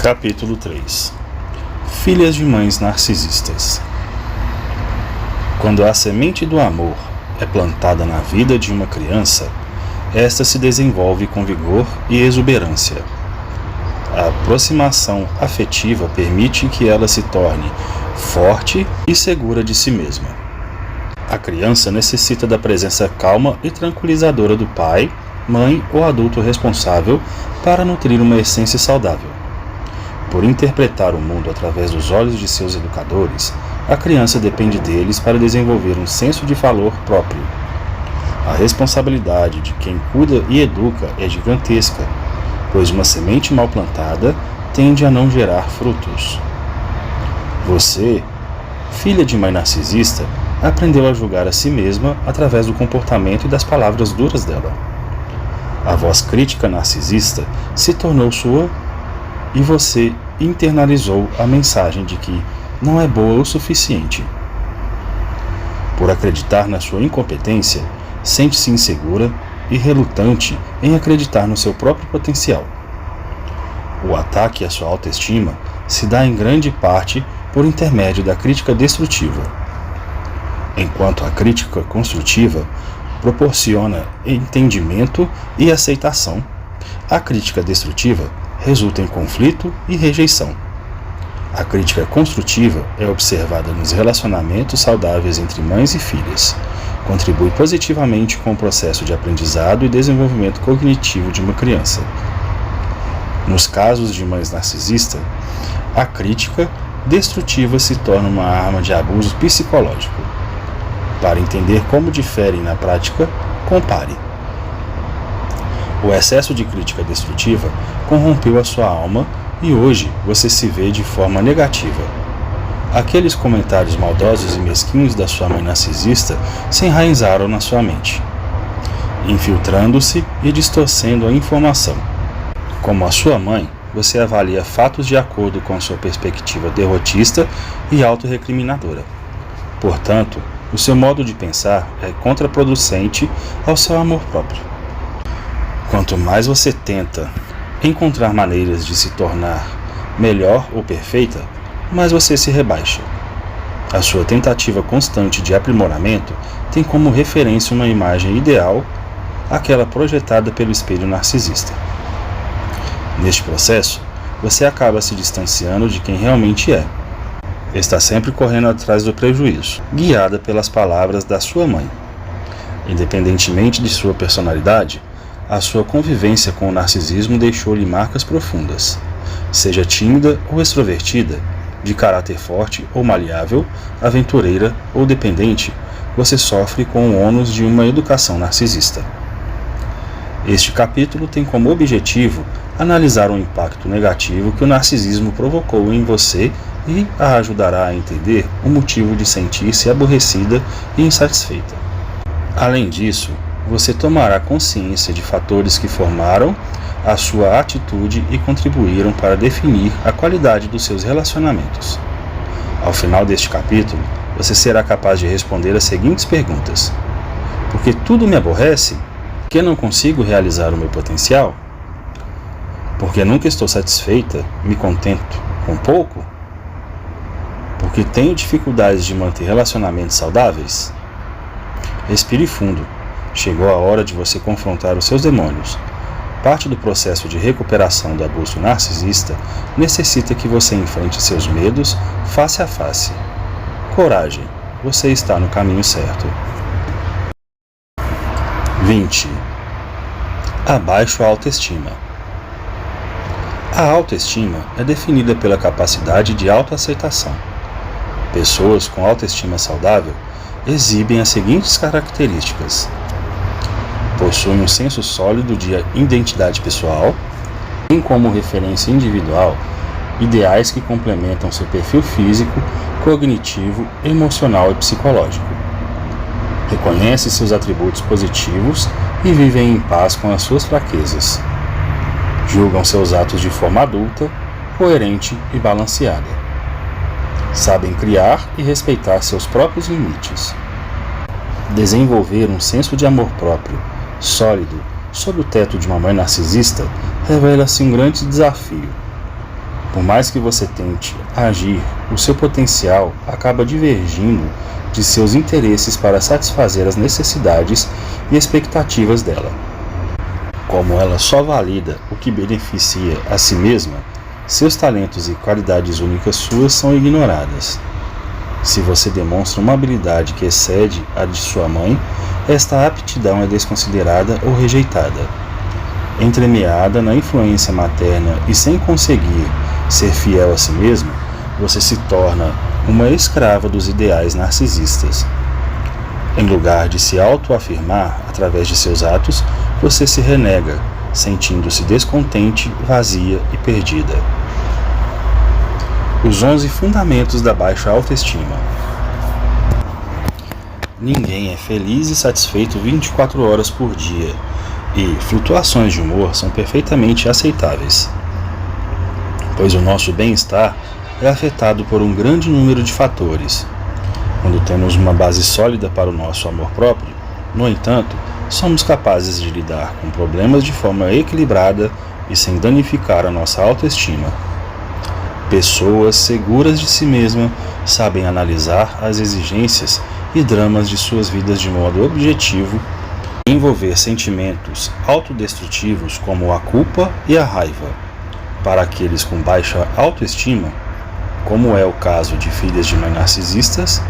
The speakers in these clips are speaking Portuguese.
Capítulo 3. Filhas de mães narcisistas. Quando a semente do amor é plantada na vida de uma criança, esta se desenvolve com vigor e exuberância. A aproximação afetiva permite que ela se torne forte e segura de si mesma. A criança necessita da presença calma e tranquilizadora do pai, mãe ou adulto responsável para nutrir uma essência saudável. Por interpretar o mundo através dos olhos de seus educadores, a criança depende deles para desenvolver um senso de valor próprio. A responsabilidade de quem cuida e educa é gigantesca, pois uma semente mal plantada tende a não gerar frutos. Você, filha de mãe narcisista, aprendeu a julgar a si mesma através do comportamento e das palavras duras dela. A voz crítica narcisista se tornou sua e você internalizou a mensagem de que não é boa o suficiente. Por acreditar na sua incompetência, sente-se insegura e relutante em acreditar no seu próprio potencial. O ataque à sua autoestima se dá em grande parte por intermédio da crítica destrutiva. Enquanto a crítica construtiva proporciona entendimento e aceitação, a crítica destrutiva resulta em conflito e rejeição. A crítica construtiva é observada nos relacionamentos saudáveis entre mães e filhas, contribui positivamente com o processo de aprendizado e desenvolvimento cognitivo de uma criança. Nos casos de mães narcisistas, a crítica destrutiva se torna uma arma de abuso psicológico. Para entender como diferem na prática, compare. O excesso de crítica destrutiva corrompeu a sua alma e hoje você se vê de forma negativa. Aqueles comentários maldosos e mesquinhos da sua mãe narcisista se enraizaram na sua mente, infiltrando-se e distorcendo a informação. Como a sua mãe, você avalia fatos de acordo com sua perspectiva derrotista e autorrecriminadora. Portanto, o seu modo de pensar é contraproducente ao seu amor próprio. Quanto mais você tenta encontrar maneiras de se tornar melhor ou perfeita, mais você se rebaixa. A sua tentativa constante de aprimoramento tem como referência uma imagem ideal, aquela projetada pelo espelho narcisista. Neste processo, você acaba se distanciando de quem realmente é. Está sempre correndo atrás do prejuízo, guiada pelas palavras da sua mãe. Independentemente de sua personalidade, a sua convivência com o narcisismo deixou-lhe marcas profundas. Seja tímida ou extrovertida, de caráter forte ou maleável, aventureira ou dependente, você sofre com o ônus de uma educação narcisista. Este capítulo tem como objetivo analisar o impacto negativo que o narcisismo provocou em você e a ajudará a entender o motivo de sentir-se aborrecida e insatisfeita. Além disso, você tomará consciência de fatores que formaram a sua atitude e contribuíram para definir a qualidade dos seus relacionamentos. Ao final deste capítulo, você será capaz de responder as seguintes perguntas: por que tudo me aborrece? Por que não consigo realizar o meu potencial? Por que nunca estou satisfeita? Me contento com pouco? Por que tenho dificuldades de manter relacionamentos saudáveis? Respire fundo. Chegou a hora de você confrontar os seus demônios. Parte do processo de recuperação do abuso narcisista necessita que você enfrente seus medos face a face. Coragem, você está no caminho certo. 20. Abaixo a autoestima. A autoestima é definida pela capacidade de autoaceitação. Pessoas com autoestima saudável exibem as seguintes características: possuem um senso sólido de identidade pessoal, têm como referência individual ideais que complementam seu perfil físico, cognitivo, emocional e psicológico. Reconhecem seus atributos positivos e vivem em paz com as suas fraquezas. Julgam seus atos de forma adulta, coerente e balanceada. Sabem criar e respeitar seus próprios limites. Desenvolver um senso de amor próprio sólido sob o teto de uma mãe narcisista revela-se um grande desafio. Por mais que você tente agir, o seu potencial acaba divergindo de seus interesses para satisfazer as necessidades e expectativas dela. Como ela só valida o que beneficia a si mesma, seus talentos e qualidades únicas suas são ignoradas. Se você demonstra uma habilidade que excede a de sua mãe, esta aptidão é desconsiderada ou rejeitada. Entremeada na influência materna e sem conseguir ser fiel a si mesmo, você se torna uma escrava dos ideais narcisistas. Em lugar de se autoafirmar através de seus atos, você se renega, sentindo-se descontente, vazia e perdida. Os 11 fundamentos da baixa autoestima. Ninguém é feliz e satisfeito 24 horas por dia, e flutuações de humor são perfeitamente aceitáveis, pois o nosso bem-estar é afetado por um grande número de fatores. Quando temos uma base sólida para o nosso amor próprio, no entanto, somos capazes de lidar com problemas de forma equilibrada e sem danificar a nossa autoestima. Pessoas seguras de si mesmas sabem analisar as exigências e dramas de suas vidas de modo objetivo e envolver sentimentos autodestrutivos como a culpa e a raiva. Para aqueles com baixa autoestima, como é o caso de filhas de mães narcisistas,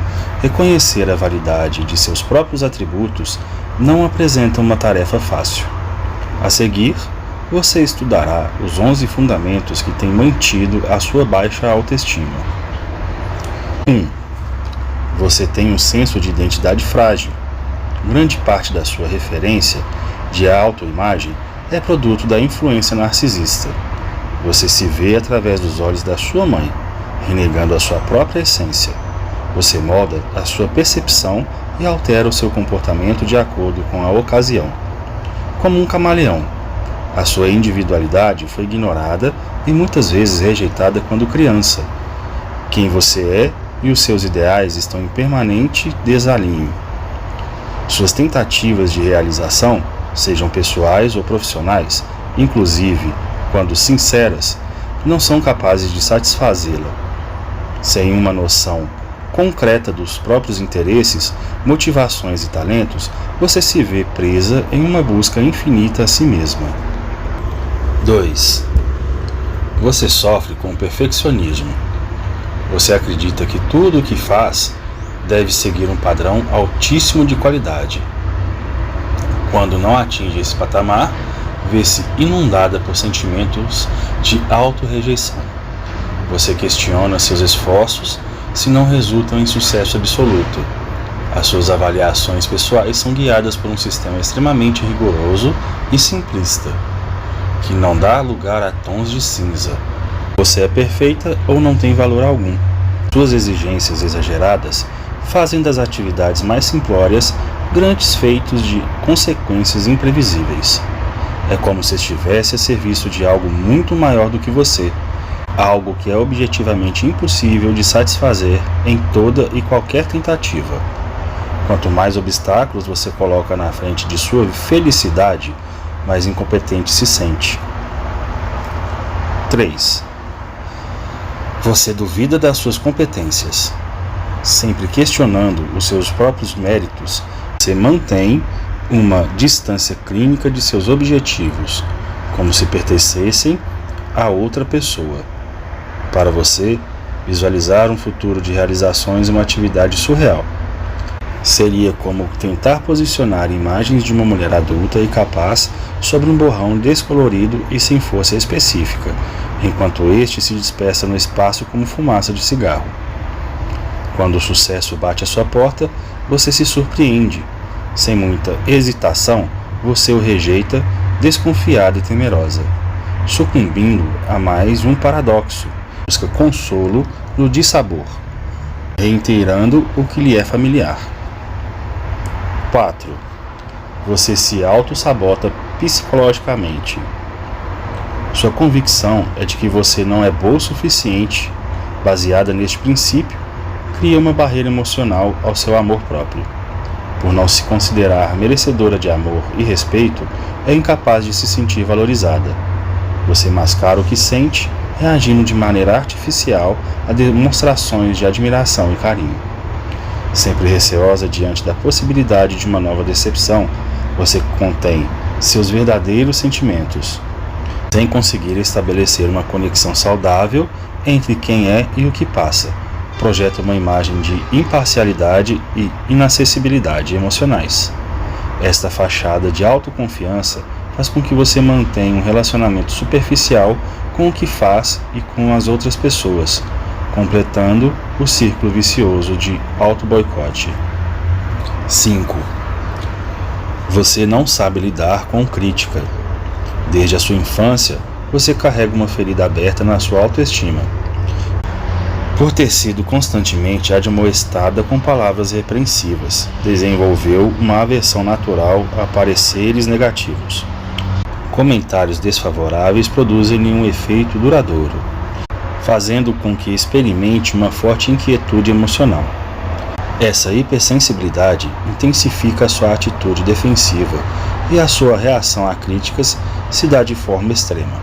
reconhecer a validade de seus próprios atributos não apresenta uma tarefa fácil. A seguir, você estudará os 11 fundamentos que têm mantido a sua baixa autoestima. 1. Você tem um senso de identidade frágil. Grande parte da sua referência de autoimagem é produto da influência narcisista. Você se vê através dos olhos da sua mãe, renegando a sua própria essência. Você molda a sua percepção e altera o seu comportamento de acordo com a ocasião. Como um camaleão, a sua individualidade foi ignorada e muitas vezes rejeitada quando criança. Quem você é e os seus ideais estão em permanente desalinho. Suas tentativas de realização, sejam pessoais ou profissionais, inclusive quando sinceras, não são capazes de satisfazê-la. Sem uma noção concreta dos próprios interesses, motivações e talentos, você se vê presa em uma busca infinita a si mesma. 2. Você sofre com o perfeccionismo. Você acredita que tudo o que faz deve seguir um padrão altíssimo de qualidade. Quando não atinge esse patamar, vê-se inundada por sentimentos de auto-rejeição. Você questiona seus esforços se não resultam em sucesso absoluto. As suas avaliações pessoais são guiadas por um sistema extremamente rigoroso e simplista, que não dá lugar a tons de cinza. Você é perfeita ou não tem valor algum. Suas exigências exageradas fazem das atividades mais simplórias grandes feitos de consequências imprevisíveis. É como se estivesse a serviço de algo muito maior do que você, algo que é objetivamente impossível de satisfazer em toda e qualquer tentativa. Quanto mais obstáculos você coloca na frente de sua felicidade, mais incompetente se sente. 3. Você duvida das suas competências. Sempre questionando os seus próprios méritos, você mantém uma distância clínica de seus objetivos, como se pertencessem a outra pessoa. Para você, visualizar um futuro de realizações é uma atividade surreal. Seria como tentar posicionar imagens de uma mulher adulta e capaz sobre um borrão descolorido e sem força específica, enquanto este se dispersa no espaço como fumaça de cigarro. Quando o sucesso bate à sua porta, você se surpreende. Sem muita hesitação, você o rejeita, desconfiada e temerosa, sucumbindo a mais um paradoxo. Busca consolo no dissabor, reiterando o que lhe é familiar. 4. Você se auto-sabota psicologicamente. Sua convicção é de que você não é boa o suficiente. Baseada neste princípio, cria uma barreira emocional ao seu amor próprio. Por não se considerar merecedora de amor e respeito, é incapaz de se sentir valorizada. Você mascara o que sente reagindo de maneira artificial a demonstrações de admiração e carinho. Sempre receosa diante da possibilidade de uma nova decepção, você contém seus verdadeiros sentimentos, sem conseguir estabelecer uma conexão saudável entre quem é e o que passa. Projeta uma imagem de imparcialidade e inacessibilidade emocionais. Esta fachada de autoconfiança faz com que você mantenha um relacionamento superficial com o que faz e com as outras pessoas, completando o círculo vicioso de auto-boicote. 5. Você não sabe lidar com crítica. Desde a sua infância, você carrega uma ferida aberta na sua autoestima, por ter sido constantemente admoestada com palavras repreensivas. Desenvolveu uma aversão natural a pareceres negativos. Comentários desfavoráveis produzem um efeito duradouro, fazendo com que experimente uma forte inquietude emocional. Essa hipersensibilidade intensifica a sua atitude defensiva e a sua reação a críticas se dá de forma extrema.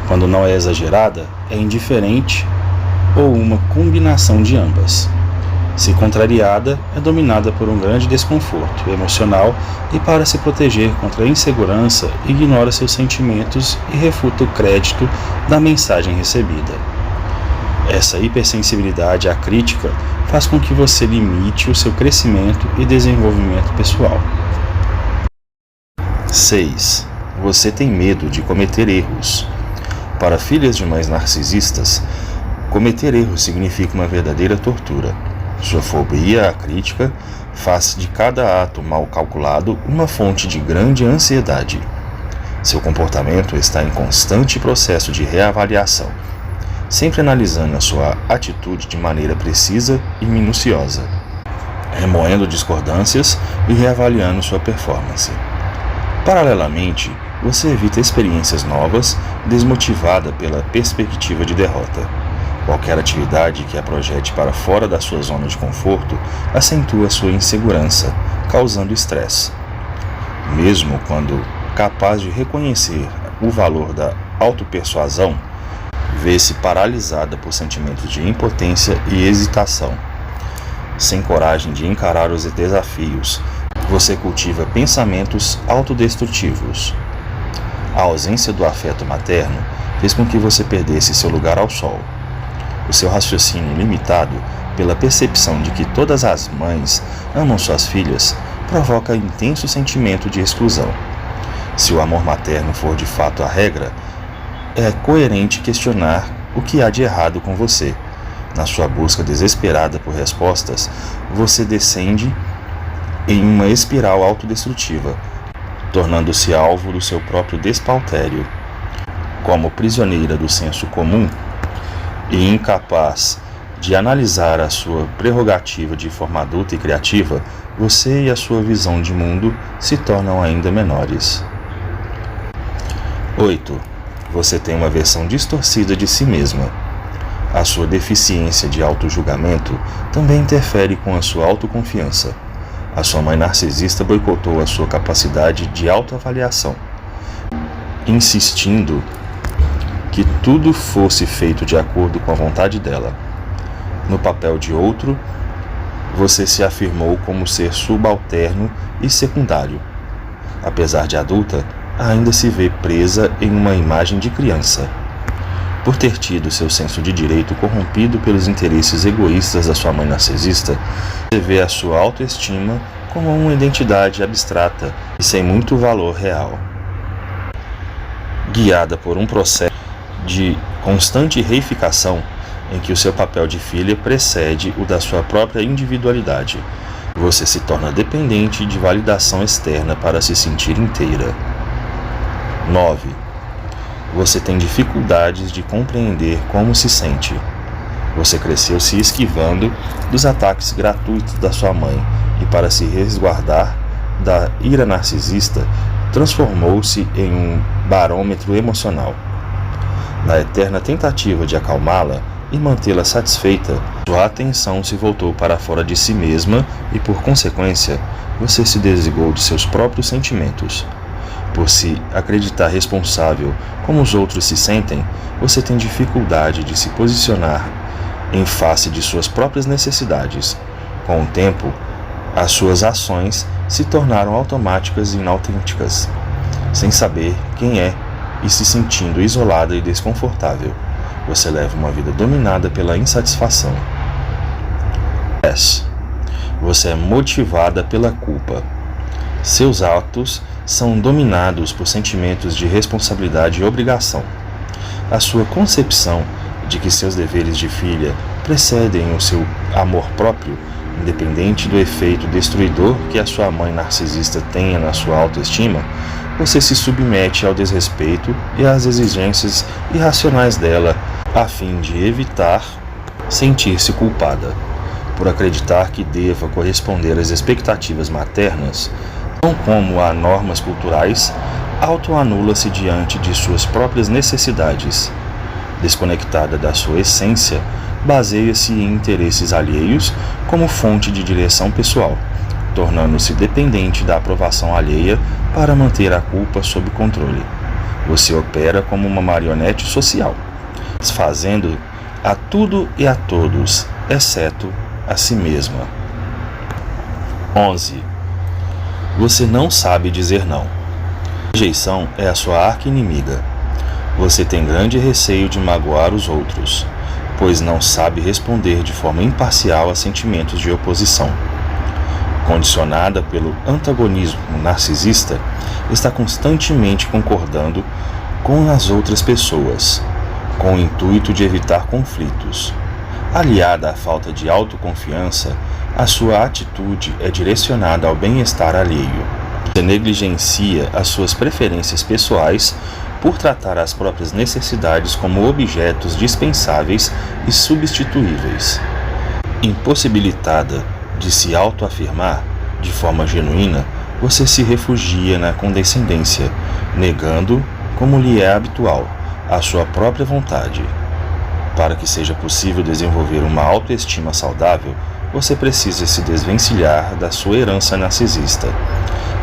Quando não é exagerada, é indiferente ou uma combinação de ambas. Se contrariada, é dominada por um grande desconforto emocional e, para se proteger contra a insegurança, ignora seus sentimentos e refuta o crédito da mensagem recebida. Essa hipersensibilidade à crítica faz com que você limite o seu crescimento e desenvolvimento pessoal. 6. Você tem medo de cometer erros. Para filhas de mães narcisistas, cometer erros significa uma verdadeira tortura. Sua fobia à crítica faz de cada ato mal calculado uma fonte de grande ansiedade. Seu comportamento está em constante processo de reavaliação, sempre analisando a sua atitude de maneira precisa e minuciosa, remoendo discordâncias e reavaliando sua performance. Paralelamente, você evita experiências novas, desmotivada pela perspectiva de derrota. Qualquer atividade que a projete para fora da sua zona de conforto acentua sua insegurança, causando estresse. Mesmo quando capaz de reconhecer o valor da autopersuasão, vê-se paralisada por sentimentos de impotência e hesitação. Sem coragem de encarar os desafios, você cultiva pensamentos autodestrutivos. A ausência do afeto materno fez com que você perdesse seu lugar ao sol. O seu raciocínio limitado pela percepção de que todas as mães amam suas filhas provoca intenso sentimento de exclusão. Se o amor materno for de fato a regra, é coerente questionar o que há de errado com você. Na sua busca desesperada por respostas, você descende em uma espiral autodestrutiva, tornando-se alvo do seu próprio despautério. Como prisioneira do senso comum e incapaz de analisar a sua prerrogativa de forma adulta e criativa, você e a sua visão de mundo se tornam ainda menores. 8. Você tem uma versão distorcida de si mesma. A sua deficiência de autojulgamento também interfere com a sua autoconfiança. A sua mãe narcisista boicotou a sua capacidade de autoavaliação, insistindo que tudo fosse feito de acordo com a vontade dela. No papel de outro, você se afirmou como ser subalterno e secundário. Apesar de adulta, ainda se vê presa em uma imagem de criança. Por ter tido seu senso de direito corrompido pelos interesses egoístas da sua mãe narcisista, você vê a sua autoestima como uma identidade abstrata e sem muito valor real. Guiada por um processo de constante reificação, em que o seu papel de filha precede o da sua própria individualidade, você se torna dependente de validação externa para se sentir inteira. 9. Você tem dificuldades de compreender como se sente. Você cresceu se esquivando dos ataques gratuitos da sua mãe e, para se resguardar da ira narcisista, transformou-se em um barômetro emocional. Na eterna tentativa de acalmá-la e mantê-la satisfeita, sua atenção se voltou para fora de si mesma e, por consequência, você se desligou de seus próprios sentimentos. Por se acreditar responsável como os outros se sentem, você tem dificuldade de se posicionar em face de suas próprias necessidades. Com o tempo, as suas ações se tornaram automáticas e inautênticas, sem saber quem é e se sentindo isolada e desconfortável. Você leva uma vida dominada pela insatisfação. 10. Você é motivada pela culpa. Seus atos são dominados por sentimentos de responsabilidade e obrigação. A sua concepção de que seus deveres de filha precedem o seu amor próprio, independente do efeito destruidor que a sua mãe narcisista tenha na sua autoestima, você se submete ao desrespeito e às exigências irracionais dela, a fim de evitar sentir-se culpada. Por acreditar que deva corresponder às expectativas maternas, não como a normas culturais, autoanula-se diante de suas próprias necessidades. Desconectada da sua essência, baseia-se em interesses alheios como fonte de direção pessoal, tornando-se dependente da aprovação alheia para manter a culpa sob controle. Você opera como uma marionete social, fazendo a tudo e a todos, exceto a si mesma. 11. Você não sabe dizer não. A rejeição é a sua arqui-inimiga. Você tem grande receio de magoar os outros, pois não sabe responder de forma imparcial a sentimentos de oposição. Condicionada pelo antagonismo narcisista, está constantemente concordando com as outras pessoas, com o intuito de evitar conflitos. Aliada à falta de autoconfiança, a sua atitude é direcionada ao bem-estar alheio. Você negligencia as suas preferências pessoais por tratar as próprias necessidades como objetos dispensáveis e substituíveis. Impossibilitada de se autoafirmar de forma genuína, você se refugia na condescendência, negando, como lhe é habitual, a sua própria vontade. Para que seja possível desenvolver uma autoestima saudável, você precisa se desvencilhar da sua herança narcisista.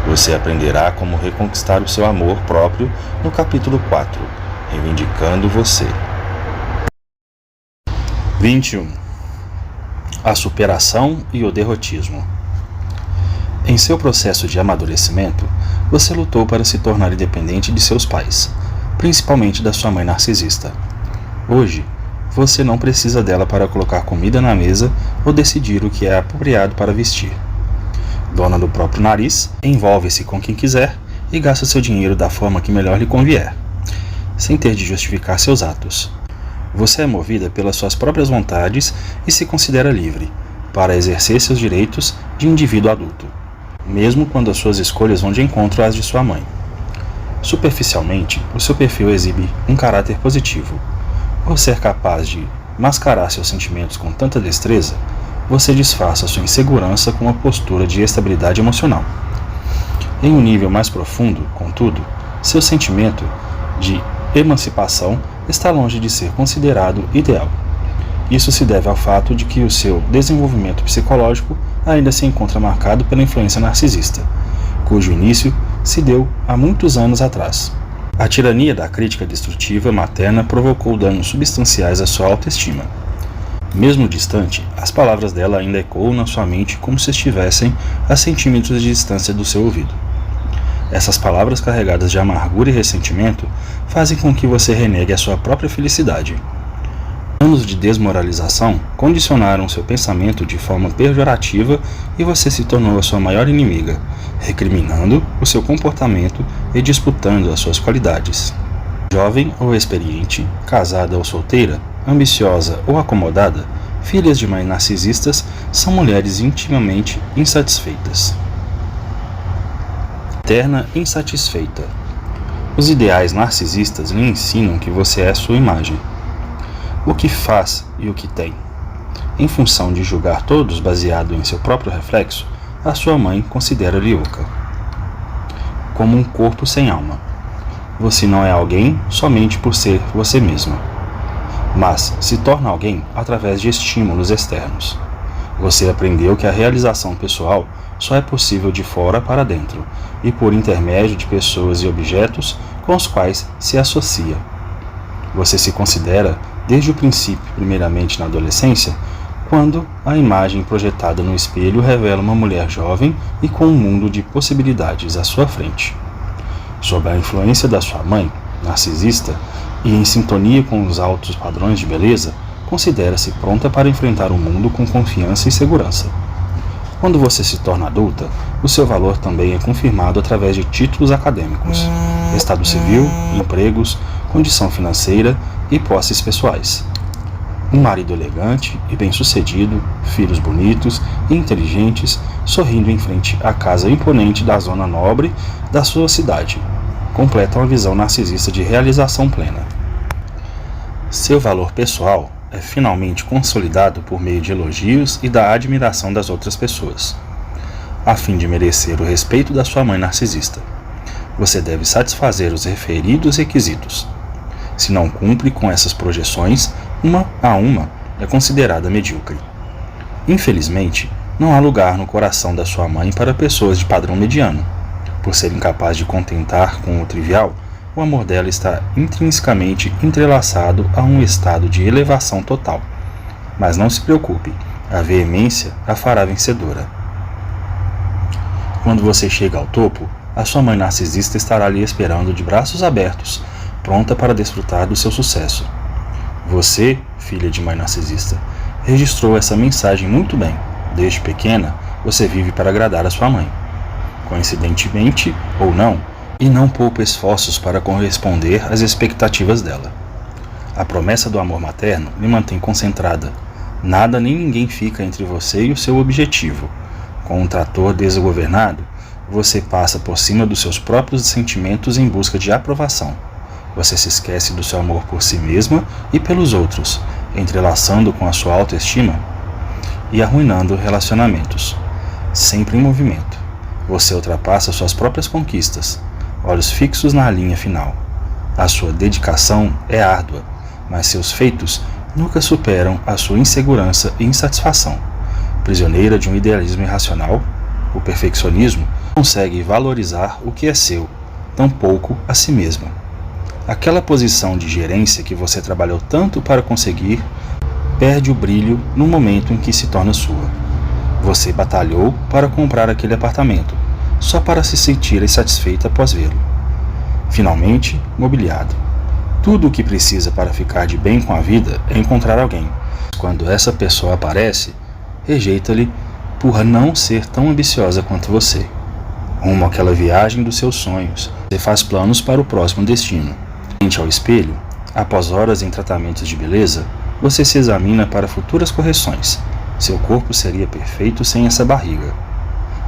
Você aprenderá como reconquistar o seu amor próprio no capítulo 4, reivindicando você. 21. A superação e o derrotismo. Em seu processo de amadurecimento, você lutou para se tornar independente de seus pais, principalmente da sua mãe narcisista. Hoje, você não precisa dela para colocar comida na mesa ou decidir o que é apropriado para vestir. Dona do próprio nariz, envolve-se com quem quiser e gasta seu dinheiro da forma que melhor lhe convier, sem ter de justificar seus atos. Você é movida pelas suas próprias vontades e se considera livre para exercer seus direitos de indivíduo adulto, mesmo quando as suas escolhas vão de encontro às de sua mãe. Superficialmente, o seu perfil exibe um caráter positivo. Por ser capaz de mascarar seus sentimentos com tanta destreza, você disfarça sua insegurança com uma postura de estabilidade emocional. Em um nível mais profundo, contudo, seu sentimento de emancipação está longe de ser considerado ideal. Isso se deve ao fato de que o seu desenvolvimento psicológico ainda se encontra marcado pela influência narcisista, cujo início se deu há muitos anos atrás. A tirania da crítica destrutiva materna provocou danos substanciais à sua autoestima. Mesmo distante, as palavras dela ainda ecoam na sua mente como se estivessem a centímetros de distância do seu ouvido. Essas palavras carregadas de amargura e ressentimento fazem com que você renegue a sua própria felicidade. Anos de desmoralização condicionaram seu pensamento de forma pejorativa e você se tornou a sua maior inimiga, recriminando o seu comportamento e disputando as suas qualidades. Jovem ou experiente, casada ou solteira, ambiciosa ou acomodada, filhas de mães narcisistas são mulheres intimamente insatisfeitas. Eterna insatisfeita. Os ideais narcisistas lhe ensinam que você é sua imagem, o que faz e o que tem. Em função de julgar todos baseado em seu próprio reflexo, a sua mãe considera-lhe oca. Como um corpo sem alma. Você não é alguém somente por ser você mesma, mas se torna alguém através de estímulos externos. Você aprendeu que a realização pessoal só é possível de fora para dentro e por intermédio de pessoas e objetos com os quais se associa. Você se considera, desde o princípio, primeiramente na adolescência, quando a imagem projetada no espelho revela uma mulher jovem e com um mundo de possibilidades à sua frente. Sob a influência da sua mãe, narcisista, e em sintonia com os altos padrões de beleza, considera-se pronta para enfrentar o mundo com confiança e segurança. Quando você se torna adulta, o seu valor também é confirmado através de títulos acadêmicos, estado civil, empregos, condição financeira e posses pessoais. Um marido elegante e bem-sucedido, filhos bonitos e inteligentes, sorrindo em frente à casa imponente da zona nobre da sua cidade, completam a visão narcisista de realização plena. Seu valor pessoal é finalmente consolidado por meio de elogios e da admiração das outras pessoas, a fim de merecer o respeito da sua mãe narcisista. Você deve satisfazer os referidos requisitos. Se não cumpre com essas projeções, uma a uma é considerada medíocre. Infelizmente, não há lugar no coração da sua mãe para pessoas de padrão mediano. Por ser incapaz de contentar com o trivial, o amor dela está intrinsecamente entrelaçado a um estado de elevação total. Mas não se preocupe, a veemência a fará vencedora. Quando você chega ao topo, a sua mãe narcisista estará lhe esperando de braços abertos, pronta para desfrutar do seu sucesso. Você, filha de mãe narcisista, registrou essa mensagem muito bem. Desde pequena, você vive para agradar a sua mãe. Coincidentemente ou não, e não poupa esforços para corresponder às expectativas dela. A promessa do amor materno lhe mantém concentrada. Nada nem ninguém fica entre você e o seu objetivo. Com um trator desgovernado, você passa por cima dos seus próprios sentimentos em busca de aprovação. Você se esquece do seu amor por si mesma e pelos outros, entrelaçando com a sua autoestima e arruinando relacionamentos. Sempre em movimento, você ultrapassa suas próprias conquistas, olhos fixos na linha final. A sua dedicação é árdua, mas seus feitos nunca superam a sua insegurança e insatisfação. Prisioneira de um idealismo irracional, o perfeccionismo consegue valorizar o que é seu, tampouco a si mesma. Aquela posição de gerência que você trabalhou tanto para conseguir, perde o brilho no momento em que se torna sua. Você batalhou para comprar aquele apartamento, só para se sentir insatisfeita após vê-lo. Finalmente, mobiliado. Tudo o que precisa para ficar de bem com a vida é encontrar alguém. Quando essa pessoa aparece, rejeita-lhe por não ser tão ambiciosa quanto você. Rumo àquela viagem dos seus sonhos, você faz planos para o próximo destino. Frente ao espelho, após horas em tratamentos de beleza, você se examina para futuras correções. Seu corpo seria perfeito sem essa barriga.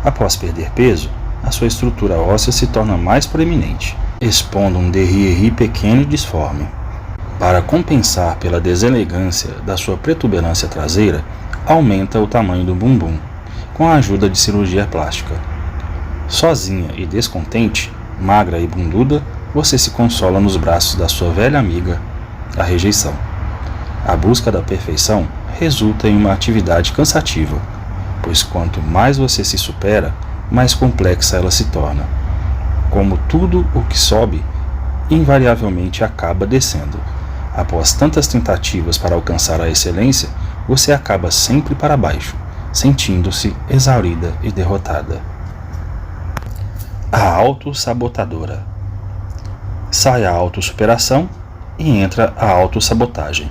Após perder peso, a sua estrutura óssea se torna mais proeminente, expondo um derrière pequeno e disforme. Para compensar pela deselegância da sua protuberância traseira, aumenta o tamanho do bumbum, com a ajuda de cirurgia plástica. Sozinha e descontente, magra e bunduda, você se consola nos braços da sua velha amiga, a rejeição. A busca da perfeição resulta em uma atividade cansativa, pois quanto mais você se supera, mais complexa ela se torna. Como tudo o que sobe, invariavelmente acaba descendo. Após tantas tentativas para alcançar a excelência, você acaba sempre para baixo, sentindo-se exaurida e derrotada. A autossabotadora. Sai a autossuperação e entra a autossabotagem.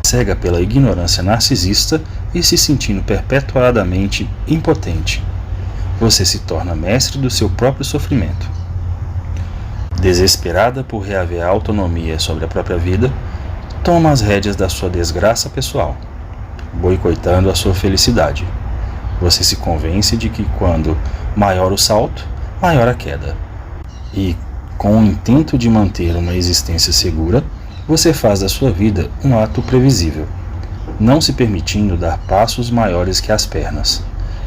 Cega pela ignorância narcisista e se sentindo perpetuadamente impotente, você se torna mestre do seu próprio sofrimento. Desesperada por reaver a autonomia sobre a própria vida, toma as rédeas da sua desgraça pessoal, boicotando a sua felicidade. Você se convence de que quando maior o salto, maior a queda. E, com o intento de manter uma existência segura, você faz da sua vida um ato previsível, não se permitindo dar passos maiores que as pernas.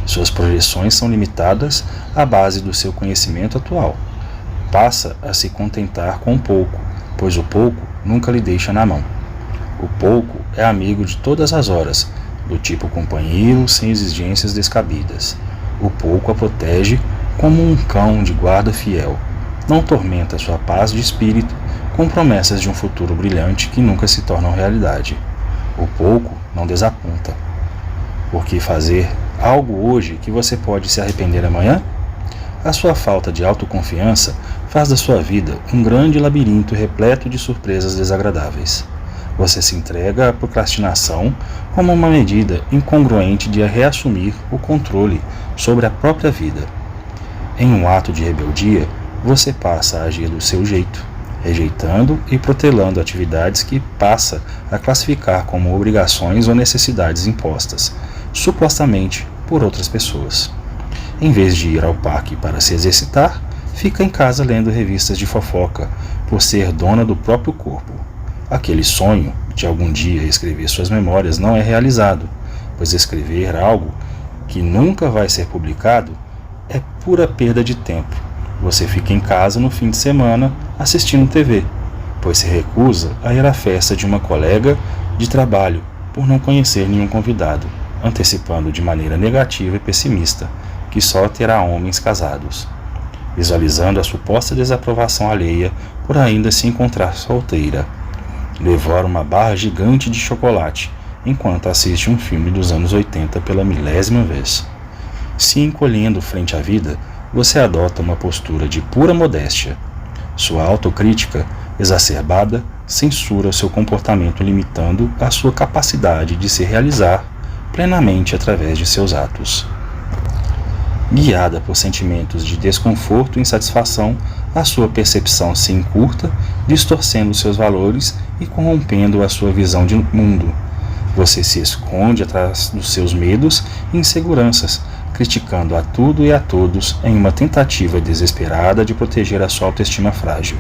Suas projeções são limitadas à base do seu conhecimento atual. Passa a se contentar com pouco, pois o pouco nunca lhe deixa na mão. O pouco é amigo de todas as horas, do tipo companheiro sem exigências descabidas. O pouco a protege como um cão de guarda fiel. Não tormenta sua paz de espírito com promessas de um futuro brilhante que nunca se tornam realidade. O pouco não desaponta. Por que fazer algo hoje que você pode se arrepender amanhã? A sua falta de autoconfiança faz da sua vida um grande labirinto repleto de surpresas desagradáveis. Você se entrega à procrastinação como uma medida incongruente de reassumir o controle sobre a própria vida. Em um ato de rebeldia, você passa a agir do seu jeito, rejeitando e protelando atividades que passa a classificar como obrigações ou necessidades impostas, supostamente por outras pessoas. Em vez de ir ao parque para se exercitar, fica em casa lendo revistas de fofoca por ser dona do próprio corpo. Aquele sonho de algum dia escrever suas memórias não é realizado, pois escrever algo que nunca vai ser publicado é pura perda de tempo. Você fica em casa no fim de semana assistindo TV, pois se recusa a ir à festa de uma colega de trabalho por não conhecer nenhum convidado, antecipando de maneira negativa e pessimista que só terá homens casados, visualizando a suposta desaprovação alheia por ainda se encontrar solteira. Devora uma barra gigante de chocolate enquanto assiste um filme dos anos 80 pela milésima vez. Se encolhendo frente à vida, você adota uma postura de pura modéstia. Sua autocrítica exacerbada censura seu comportamento, limitando a sua capacidade de se realizar plenamente através de seus atos. Guiada por sentimentos de desconforto e insatisfação, a sua percepção se encurta, distorcendo seus valores e corrompendo a sua visão de mundo. Você se esconde atrás dos seus medos e inseguranças, criticando a tudo e a todos em uma tentativa desesperada de proteger a sua autoestima frágil.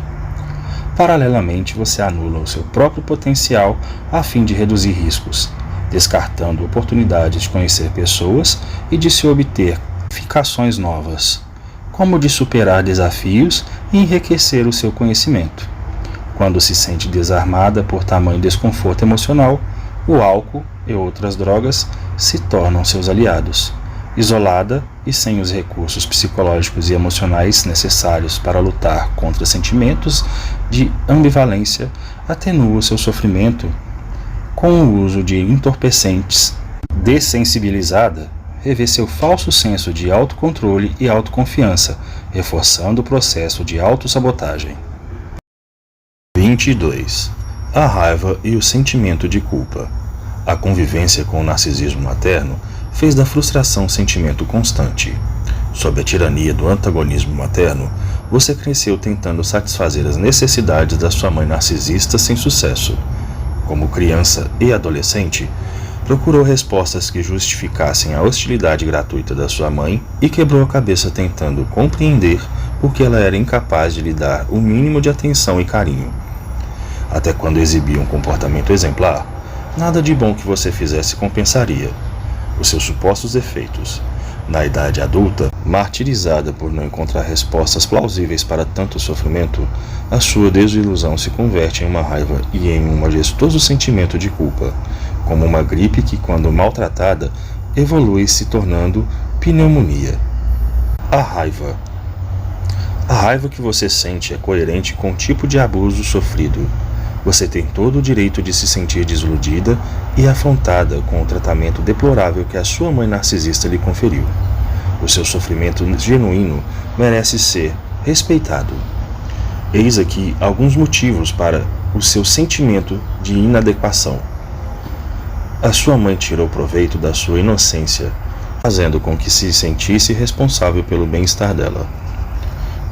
Paralelamente, você anula o seu próprio potencial a fim de reduzir riscos, descartando oportunidades de conhecer pessoas e de se obter qualificações novas, como de superar desafios e enriquecer o seu conhecimento. Quando se sente desarmada por tamanho desconforto emocional, o álcool e outras drogas se tornam seus aliados. Isolada e sem os recursos psicológicos e emocionais necessários para lutar contra sentimentos de ambivalência, atenua seu sofrimento com o uso de entorpecentes. Dessensibilizada, revê seu falso senso de autocontrole e autoconfiança, reforçando o processo de autossabotagem. 22. A raiva e o sentimento de culpa. A convivência com o narcisismo materno fez da frustração um sentimento constante. Sob a tirania do antagonismo materno, você cresceu tentando satisfazer as necessidades da sua mãe narcisista sem sucesso. Como criança e adolescente, procurou respostas que justificassem a hostilidade gratuita da sua mãe e quebrou a cabeça tentando compreender por que ela era incapaz de lhe dar o mínimo de atenção e carinho. Até quando exibia um comportamento exemplar, nada de bom que você fizesse compensaria os seus supostos defeitos. Na idade adulta, martirizada por não encontrar respostas plausíveis para tanto sofrimento, a sua desilusão se converte em uma raiva e em um majestoso sentimento de culpa, como uma gripe que, quando maltratada, evolui se tornando pneumonia. A raiva. A raiva que você sente é coerente com o tipo de abuso sofrido. Você tem todo o direito de se sentir desiludida e afrontada com o tratamento deplorável que a sua mãe narcisista lhe conferiu. O seu sofrimento genuíno merece ser respeitado. Eis aqui alguns motivos para o seu sentimento de inadequação. A sua mãe tirou proveito da sua inocência, fazendo com que se sentisse responsável pelo bem-estar dela.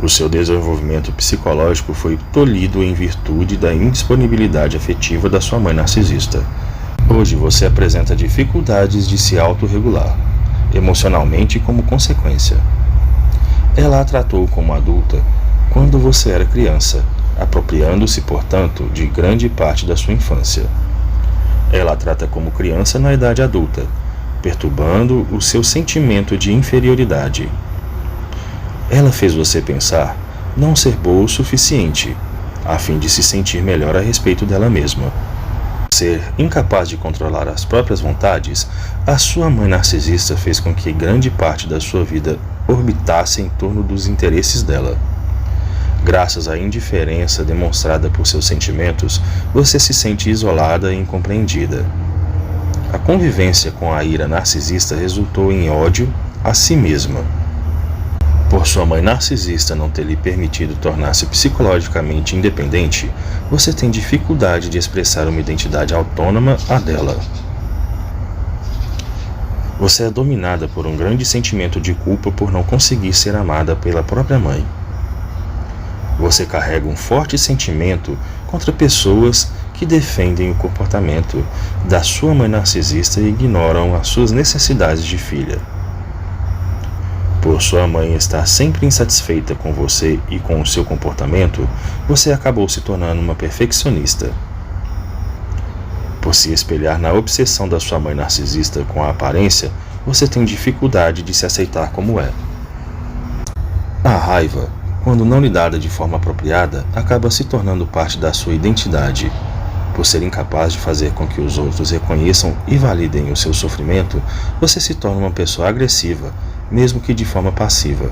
O seu desenvolvimento psicológico foi tolhido em virtude da indisponibilidade afetiva da sua mãe narcisista. Hoje você apresenta dificuldades de se autorregular, emocionalmente como consequência. Ela a tratou como adulta quando você era criança, apropriando-se, portanto, de grande parte da sua infância. Ela a trata como criança na idade adulta, perturbando o seu sentimento de inferioridade. Ela fez você pensar não ser boa o suficiente, a fim de se sentir melhor a respeito dela mesma. Ser incapaz de controlar as próprias vontades, a sua mãe narcisista fez com que grande parte da sua vida orbitasse em torno dos interesses dela. Graças à indiferença demonstrada por seus sentimentos, você se sente isolada e incompreendida. A convivência com a ira narcisista resultou em ódio a si mesma. Por sua mãe narcisista não ter lhe permitido tornar-se psicologicamente independente, você tem dificuldade de expressar uma identidade autônoma a dela. Você é dominada por um grande sentimento de culpa por não conseguir ser amada pela própria mãe. Você carrega um forte sentimento contra pessoas que defendem o comportamento da sua mãe narcisista e ignoram as suas necessidades de filha. Por sua mãe estar sempre insatisfeita com você e com o seu comportamento, você acabou se tornando uma perfeccionista. Por se espelhar na obsessão da sua mãe narcisista com a aparência, você tem dificuldade de se aceitar como é. A raiva, quando não lidada de forma apropriada, acaba se tornando parte da sua identidade. Por ser incapaz de fazer com que os outros reconheçam e validem o seu sofrimento, você se torna uma pessoa agressiva, mesmo que de forma passiva.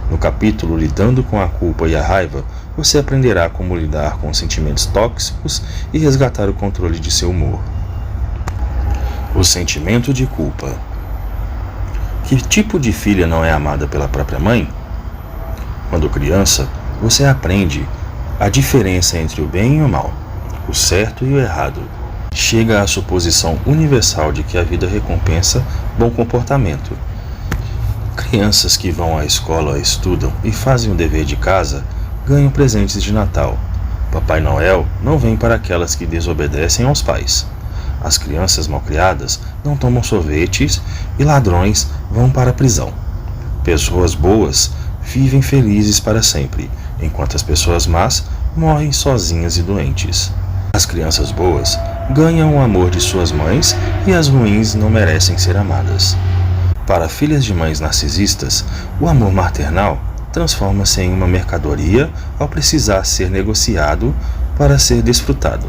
No capítulo Lidando com a Culpa e a Raiva, você aprenderá como lidar com os sentimentos tóxicos e resgatar o controle de seu humor. O sentimento de culpa. Que tipo de filha não é amada pela própria mãe? Quando criança, você aprende a diferença entre o bem e o mal, o certo e o errado. Chega à suposição universal de que a vida recompensa bom comportamento. Crianças que vão à escola, estudam e fazem o dever de casa ganham presentes de Natal. Papai Noel não vem para aquelas que desobedecem aos pais. As crianças malcriadas não tomam sorvetes e ladrões vão para a prisão. Pessoas boas vivem felizes para sempre, enquanto as pessoas más morrem sozinhas e doentes. As crianças boas ganham o amor de suas mães e as ruins não merecem ser amadas. Para filhas de mães narcisistas, o amor maternal transforma-se em uma mercadoria ao precisar ser negociado para ser desfrutado.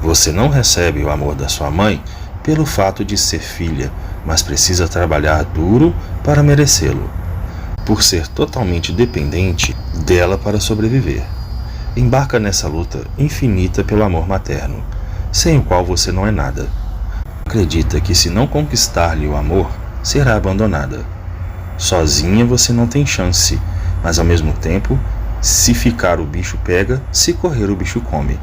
Você não recebe o amor da sua mãe pelo fato de ser filha, mas precisa trabalhar duro para merecê-lo, por ser totalmente dependente dela para sobreviver. Embarca nessa luta infinita pelo amor materno, sem o qual você não é nada. Acredita que se não conquistar-lhe o amor, será abandonada. Sozinha você não tem chance, mas ao mesmo tempo, se ficar o bicho pega, se correr o bicho come.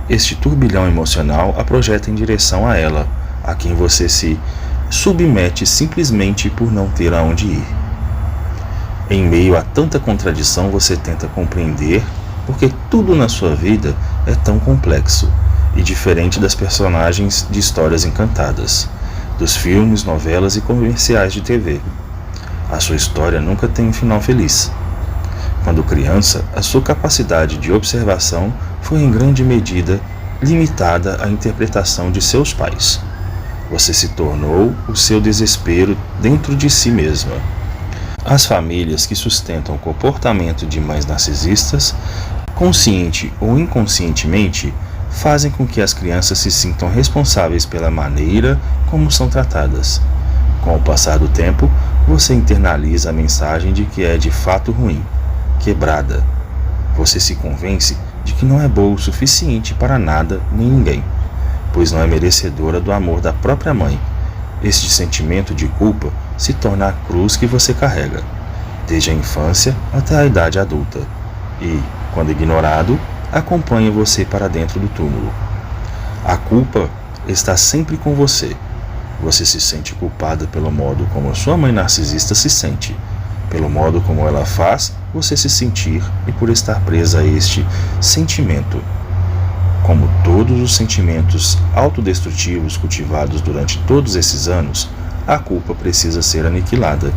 Este turbilhão emocional a projeta em direção a ela, a quem você se submete simplesmente por não ter aonde ir. Em meio a tanta contradição, você tenta compreender porque tudo na sua vida é tão complexo e diferente das personagens de histórias encantadas, dos filmes, novelas e comerciais de TV. A sua história nunca tem um final feliz. Quando criança, a sua capacidade de observação foi em grande medida limitada à interpretação de seus pais. Você se tornou o seu desespero dentro de si mesma. As famílias que sustentam o comportamento de mães narcisistas, consciente ou inconscientemente, fazem com que as crianças se sintam responsáveis pela maneira como são tratadas. Com o passar do tempo, você internaliza a mensagem de que é de fato ruim, quebrada. Você se convence de que não é boa o suficiente para nada nem ninguém, pois não é merecedora do amor da própria mãe. Este sentimento de culpa se torna a cruz que você carrega, desde a infância até a idade adulta, e, quando ignorado, acompanha você para dentro do túmulo. A culpa está sempre com você. Você se sente culpada pelo modo como a sua mãe narcisista se sente, pelo modo como ela faz você se sentir e por estar presa a este sentimento. Como todos os sentimentos autodestrutivos cultivados durante todos esses anos, a culpa precisa ser aniquilada.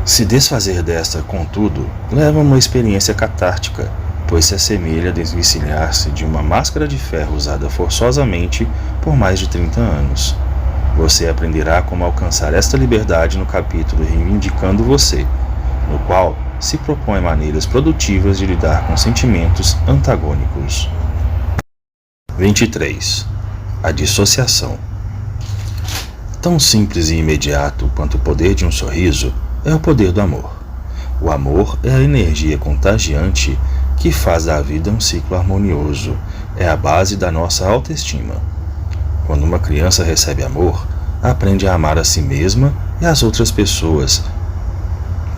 Se desfazer desta, contudo, leva a uma experiência catártica, pois se assemelha a desvencilhar-se de uma máscara de ferro usada forçosamente por mais de 30 anos. Você aprenderá como alcançar esta liberdade no capítulo Reivindicando Você, no qual se propõe maneiras produtivas de lidar com sentimentos antagônicos. 23. A dissociação. Tão simples e imediato quanto o poder de um sorriso é o poder do amor. O amor é a energia contagiante que faz da vida um ciclo harmonioso. É a base da nossa autoestima. Quando uma criança recebe amor, aprende a amar a si mesma e as outras pessoas.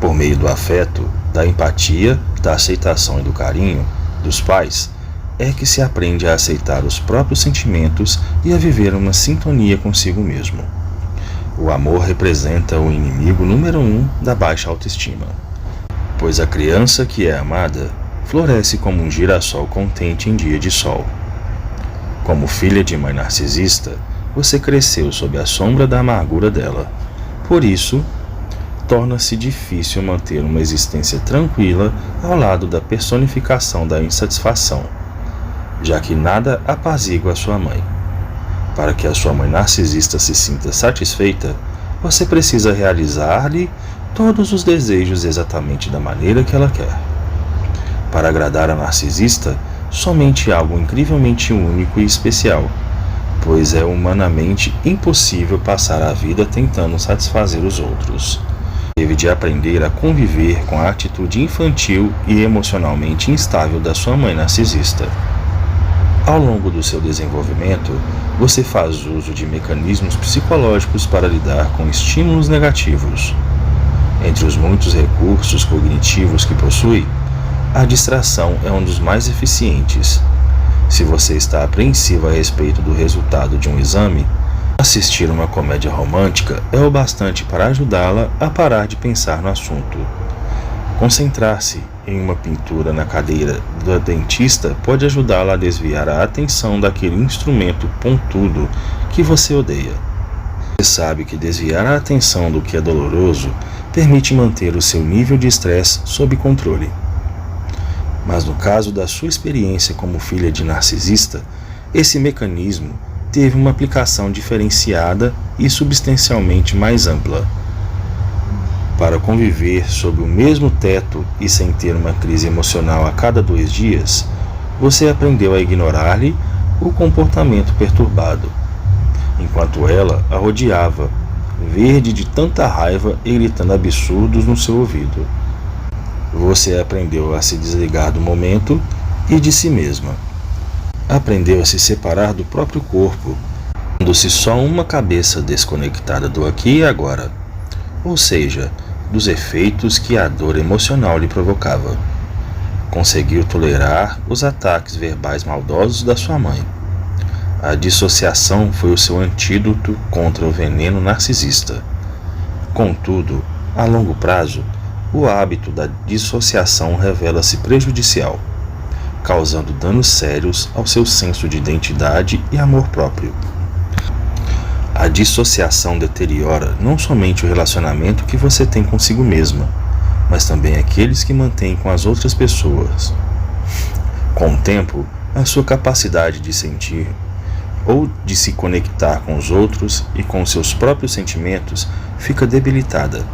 Por meio do afeto, da empatia, da aceitação e do carinho dos pais, é que se aprende a aceitar os próprios sentimentos e a viver uma sintonia consigo mesmo. O amor representa o inimigo número 1 da baixa autoestima, pois a criança que é amada floresce como um girassol contente em dia de sol. Como filha de mãe narcisista, você cresceu sob a sombra da amargura dela. Por isso, torna-se difícil manter uma existência tranquila ao lado da personificação da insatisfação, já que nada apazigua a sua mãe. Para que a sua mãe narcisista se sinta satisfeita, você precisa realizar-lhe todos os desejos exatamente da maneira que ela quer. Para agradar a narcisista, somente algo incrivelmente único e especial, pois é humanamente impossível passar a vida tentando satisfazer os outros. Teve de aprender a conviver com a atitude infantil e emocionalmente instável da sua mãe narcisista. Ao longo do seu desenvolvimento, você faz uso de mecanismos psicológicos para lidar com estímulos negativos. Entre os muitos recursos cognitivos que possui, a distração é um dos mais eficientes. Se você está apreensivo a respeito do resultado de um exame, assistir uma comédia romântica é o bastante para ajudá-la a parar de pensar no assunto. Concentrar-se em uma pintura na cadeira do dentista pode ajudá-la a desviar a atenção daquele instrumento pontudo que você odeia. Você sabe que desviar a atenção do que é doloroso permite manter o seu nível de estresse sob controle. Mas no caso da sua experiência como filha de narcisista, esse mecanismo teve uma aplicação diferenciada e substancialmente mais ampla. Para conviver sob o mesmo teto e sem ter uma crise emocional a cada 2 dias, você aprendeu a ignorar-lhe o comportamento perturbado, enquanto ela a rodeava, verde de tanta raiva e gritando absurdos no seu ouvido. Você aprendeu a se desligar do momento e de si mesma. Aprendeu a se separar do próprio corpo, dando-se só uma cabeça desconectada do aqui e agora, ou seja, dos efeitos que a dor emocional lhe provocava. Conseguiu tolerar os ataques verbais maldosos da sua mãe. A dissociação foi o seu antídoto contra o veneno narcisista. Contudo, a longo prazo, o hábito da dissociação revela-se prejudicial, causando danos sérios ao seu senso de identidade e amor próprio. A dissociação deteriora não somente o relacionamento que você tem consigo mesma, mas também aqueles que mantém com as outras pessoas. Com o tempo, a sua capacidade de sentir ou de se conectar com os outros e com seus próprios sentimentos fica debilitada.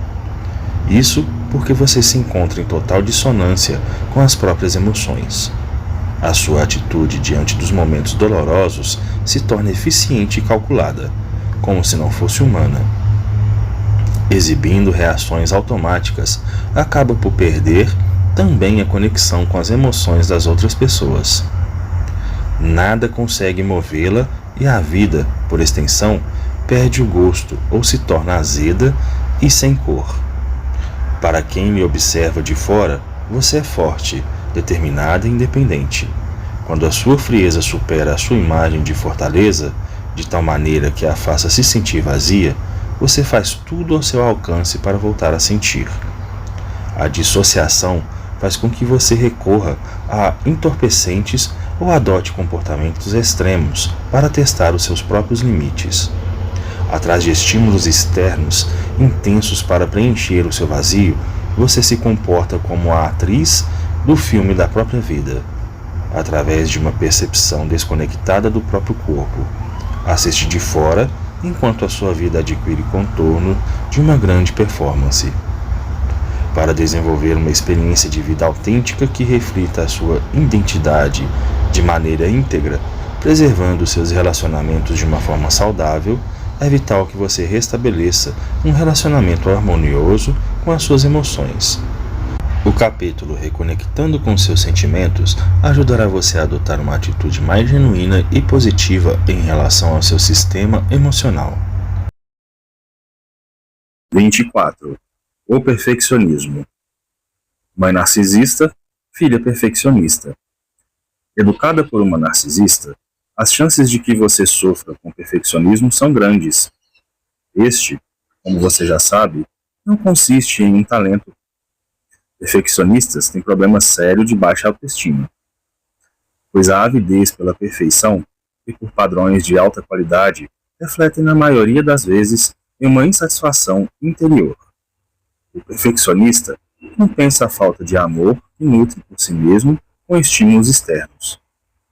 Isso porque você se encontra em total dissonância com as próprias emoções. A sua atitude diante dos momentos dolorosos se torna eficiente e calculada, como se não fosse humana. Exibindo reações automáticas, acaba por perder também a conexão com as emoções das outras pessoas. Nada consegue movê-la e a vida, por extensão, perde o gosto ou se torna azeda e sem cor. Para quem lhe observa de fora, você é forte, determinada e independente. Quando a sua frieza supera a sua imagem de fortaleza, de tal maneira que a faça se sentir vazia, você faz tudo ao seu alcance para voltar a sentir. A dissociação faz com que você recorra a entorpecentes ou adote comportamentos extremos para testar os seus próprios limites. Atrás de estímulos externos intensos para preencher o seu vazio, você se comporta como a atriz do filme da própria vida, através de uma percepção desconectada do próprio corpo. Assiste de fora, enquanto a sua vida adquire contorno de uma grande performance. Para desenvolver uma experiência de vida autêntica que reflita a sua identidade de maneira íntegra, preservando seus relacionamentos de uma forma saudável, é vital que você restabeleça um relacionamento harmonioso com as suas emoções. O capítulo Reconectando com seus sentimentos ajudará você a adotar uma atitude mais genuína e positiva em relação ao seu sistema emocional. 24. O perfeccionismo. Mãe narcisista, filha perfeccionista. Educada por uma narcisista, as chances de que você sofra com perfeccionismo são grandes. Este, como você já sabe, não consiste em um talento. Perfeccionistas têm problema sério de baixa autoestima, pois a avidez pela perfeição e por padrões de alta qualidade refletem na maioria das vezes em uma insatisfação interior. O perfeccionista compensa a falta de amor que nutre por si mesmo com estímulos externos.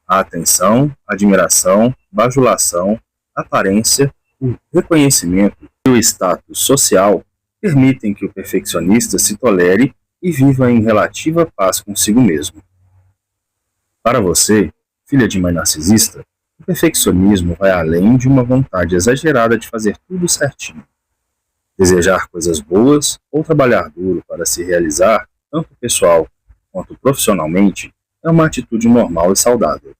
A atenção, admiração, bajulação, aparência, o reconhecimento e o status social permitem que o perfeccionista se tolere e viva em relativa paz consigo mesmo. Para você, filha de mãe narcisista, o perfeccionismo vai além de uma vontade exagerada de fazer tudo certinho. Desejar coisas boas ou trabalhar duro para se realizar, tanto pessoal quanto profissionalmente, é uma atitude normal e saudável.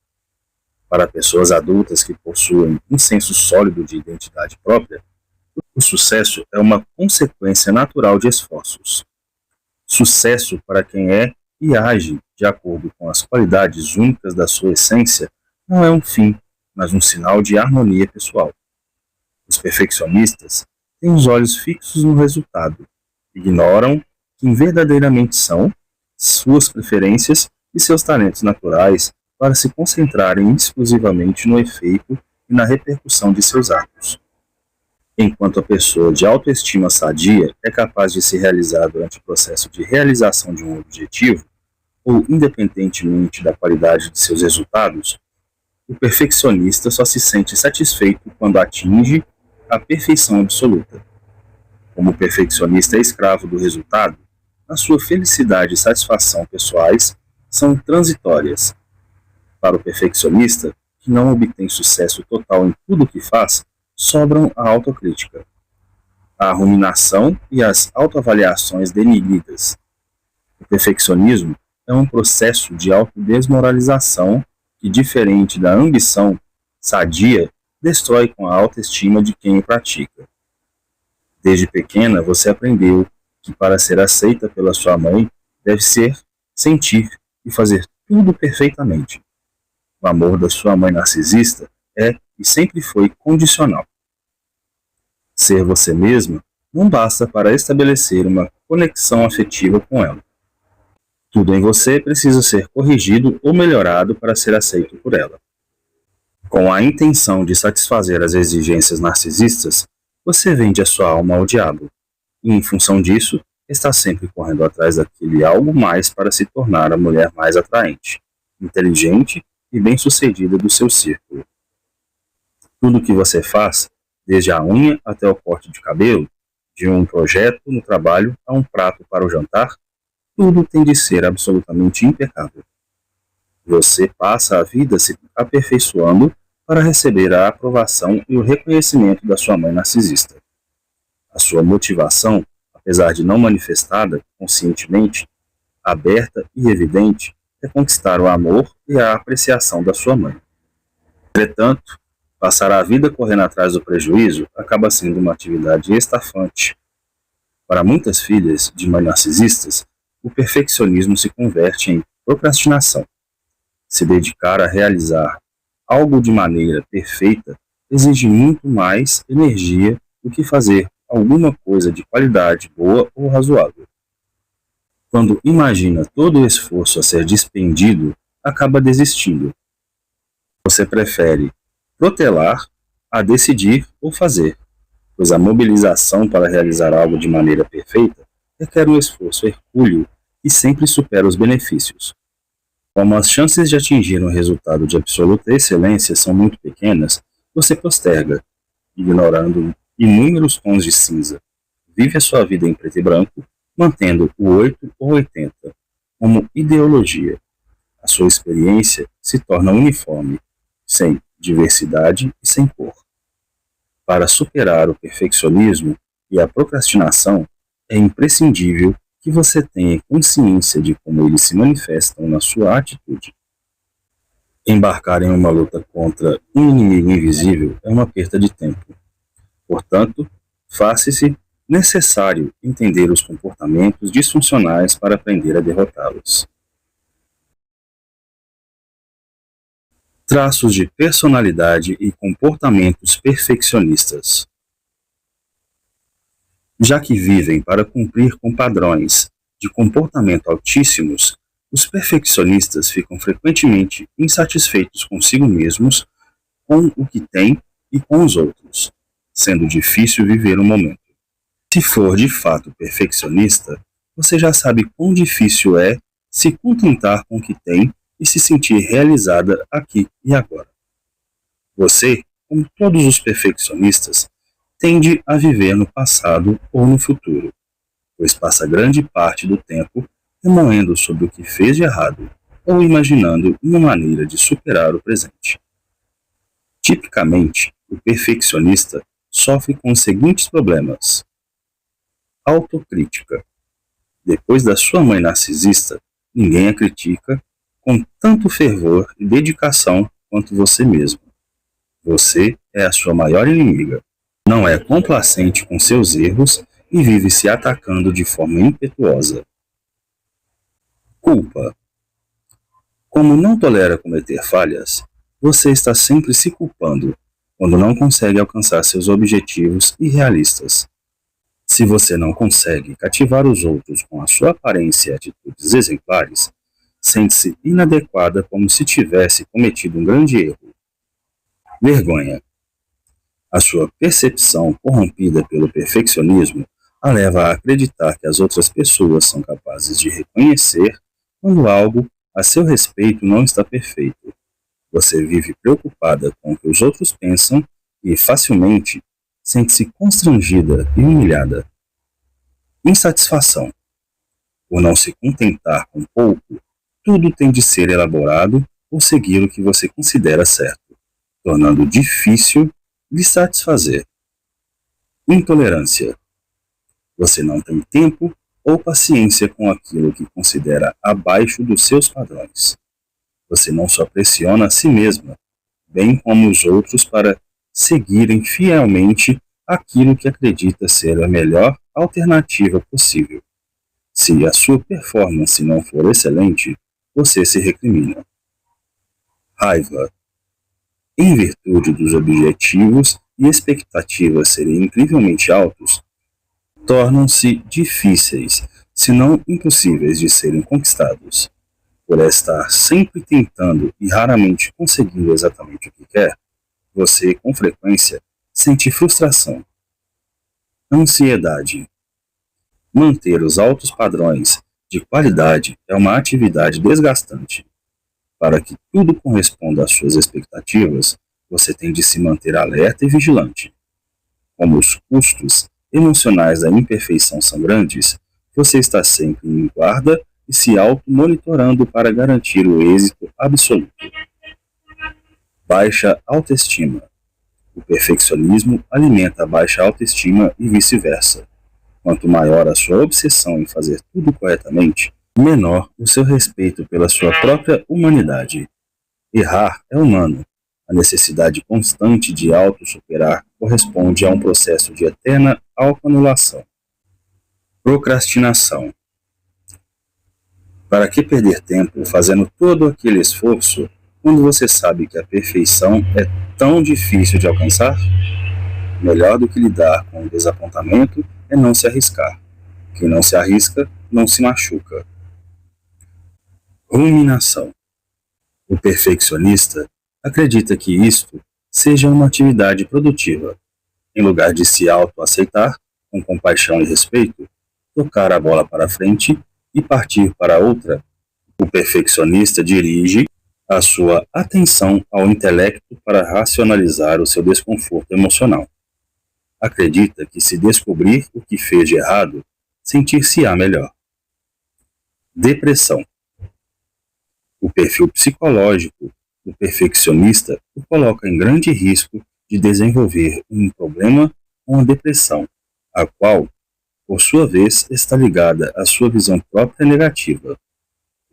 Para pessoas adultas que possuem um senso sólido de identidade própria, o sucesso é uma consequência natural de esforços. Sucesso para quem é e age de acordo com as qualidades únicas da sua essência não é um fim, mas um sinal de harmonia pessoal. Os perfeccionistas têm os olhos fixos no resultado, ignoram quem verdadeiramente são, suas preferências e seus talentos naturais para se concentrarem exclusivamente no efeito e na repercussão de seus atos. Enquanto a pessoa de autoestima sadia é capaz de se realizar durante o processo de realização de um objetivo, ou independentemente da qualidade de seus resultados, o perfeccionista só se sente satisfeito quando atinge a perfeição absoluta. Como o perfeccionista é escravo do resultado, a sua felicidade e satisfação pessoais são transitórias. Para o perfeccionista, que não obtém sucesso total em tudo o que faz, sobram a autocrítica, a ruminação e as autoavaliações denigridas. O perfeccionismo é um processo de autodesmoralização que, diferente da ambição sadia, destrói com a autoestima de quem o pratica. Desde pequena, você aprendeu que para ser aceita pela sua mãe, deve ser, sentir e fazer tudo perfeitamente. O amor da sua mãe narcisista é e sempre foi condicional. Ser você mesma não basta para estabelecer uma conexão afetiva com ela. Tudo em você precisa ser corrigido ou melhorado para ser aceito por ela. Com a intenção de satisfazer as exigências narcisistas, você vende a sua alma ao diabo, e em função disso, está sempre correndo atrás daquele algo mais para se tornar a mulher mais atraente, inteligente e bem-sucedida do seu círculo. Tudo o que você faz, desde a unha até o corte de cabelo, de um projeto no trabalho a um prato para o jantar, tudo tem de ser absolutamente impecável. Você passa a vida se aperfeiçoando para receber a aprovação e o reconhecimento da sua mãe narcisista. A sua motivação, apesar de não manifestada conscientemente, aberta e evidente, é conquistar o amor e a apreciação da sua mãe. Entretanto, passar a vida correndo atrás do prejuízo acaba sendo uma atividade estafante. Para muitas filhas de mães narcisistas, o perfeccionismo se converte em procrastinação. Se dedicar a realizar algo de maneira perfeita exige muito mais energia do que fazer alguma coisa de qualidade boa ou razoável. Quando imagina todo o esforço a ser despendido, acaba desistindo. Você prefere protelar a decidir ou fazer, pois a mobilização para realizar algo de maneira perfeita requer um esforço hercúleo e sempre supera os benefícios. Como as chances de atingir um resultado de absoluta excelência são muito pequenas, você posterga, ignorando inúmeros tons de cinza. Vive a sua vida em preto e branco, mantendo o 8 ou 80 como ideologia. A sua experiência se torna uniforme, sem diversidade e sem cor. Para superar o perfeccionismo e a procrastinação, é imprescindível que você tenha consciência de como eles se manifestam na sua atitude. Embarcar em uma luta contra um inimigo invisível é uma perda de tempo. Portanto, faça-se necessário entender os comportamentos disfuncionais para aprender a derrotá-los. Traços de personalidade e comportamentos perfeccionistas. Já que vivem para cumprir com padrões de comportamento altíssimos, os perfeccionistas ficam frequentemente insatisfeitos consigo mesmos, com o que têm e com os outros, sendo difícil viver o momento. Se for de fato perfeccionista, você já sabe quão difícil é se contentar com o que tem e se sentir realizada aqui e agora. Você, como todos os perfeccionistas, tende a viver no passado ou no futuro, pois passa grande parte do tempo remoendo sobre o que fez de errado ou imaginando uma maneira de superar o presente. Tipicamente, o perfeccionista sofre com os seguintes problemas: autocrítica. Depois da sua mãe narcisista, ninguém a critica com tanto fervor e dedicação quanto você mesmo. Você é a sua maior inimiga. Não é complacente com seus erros e vive se atacando de forma impetuosa. Culpa. Como não tolera cometer falhas, você está sempre se culpando quando não consegue alcançar seus objetivos irrealistas. Se você não consegue cativar os outros com a sua aparência e atitudes exemplares, sente-se inadequada como se tivesse cometido um grande erro. Vergonha. A sua percepção corrompida pelo perfeccionismo a leva a acreditar que as outras pessoas são capazes de reconhecer quando algo a seu respeito não está perfeito. Você vive preocupada com o que os outros pensam e, facilmente, sente-se constrangida e humilhada. Insatisfação. Por não se contentar com pouco, tudo tem de ser elaborado ou seguir o que você considera certo, tornando difícil lhe satisfazer. Intolerância. Você não tem tempo ou paciência com aquilo que considera abaixo dos seus padrões. Você não só pressiona a si mesma, bem como os outros para seguirem fielmente aquilo que acredita ser a melhor alternativa possível. Se a sua performance não for excelente, você se recrimina. Raiva. Em virtude dos objetivos e expectativas serem incrivelmente altos, tornam-se difíceis, se não impossíveis de serem conquistados. Por estar sempre tentando e raramente conseguindo exatamente o que quer, você, com frequência, sente frustração. Ansiedade. Manter os altos padrões de qualidade é uma atividade desgastante. Para que tudo corresponda às suas expectativas, você tem de se manter alerta e vigilante. Como os custos emocionais da imperfeição são grandes, você está sempre em guarda e se auto-monitorando para garantir o êxito absoluto. Baixa autoestima. O perfeccionismo alimenta a baixa autoestima e vice-versa. Quanto maior a sua obsessão em fazer tudo corretamente, menor o seu respeito pela sua própria humanidade. Errar é humano. A necessidade constante de auto-superar corresponde a um processo de eterna autoanulação. Procrastinação. Para que perder tempo fazendo todo aquele esforço quando você sabe que a perfeição é tão difícil de alcançar? Melhor do que lidar com o desapontamento é não se arriscar. Quem não se arrisca, não se machuca. Ruminação. O perfeccionista acredita que isto seja uma atividade produtiva. Em lugar de se auto-aceitar, com compaixão e respeito, tocar a bola para frente e partir para outra, o perfeccionista dirige a sua atenção ao intelecto para racionalizar o seu desconforto emocional. Acredita que se descobrir o que fez de errado, sentir-se-á melhor. Depressão. O perfil psicológico do perfeccionista o coloca em grande risco de desenvolver um problema com a depressão, a qual, por sua vez, está ligada à sua visão própria negativa,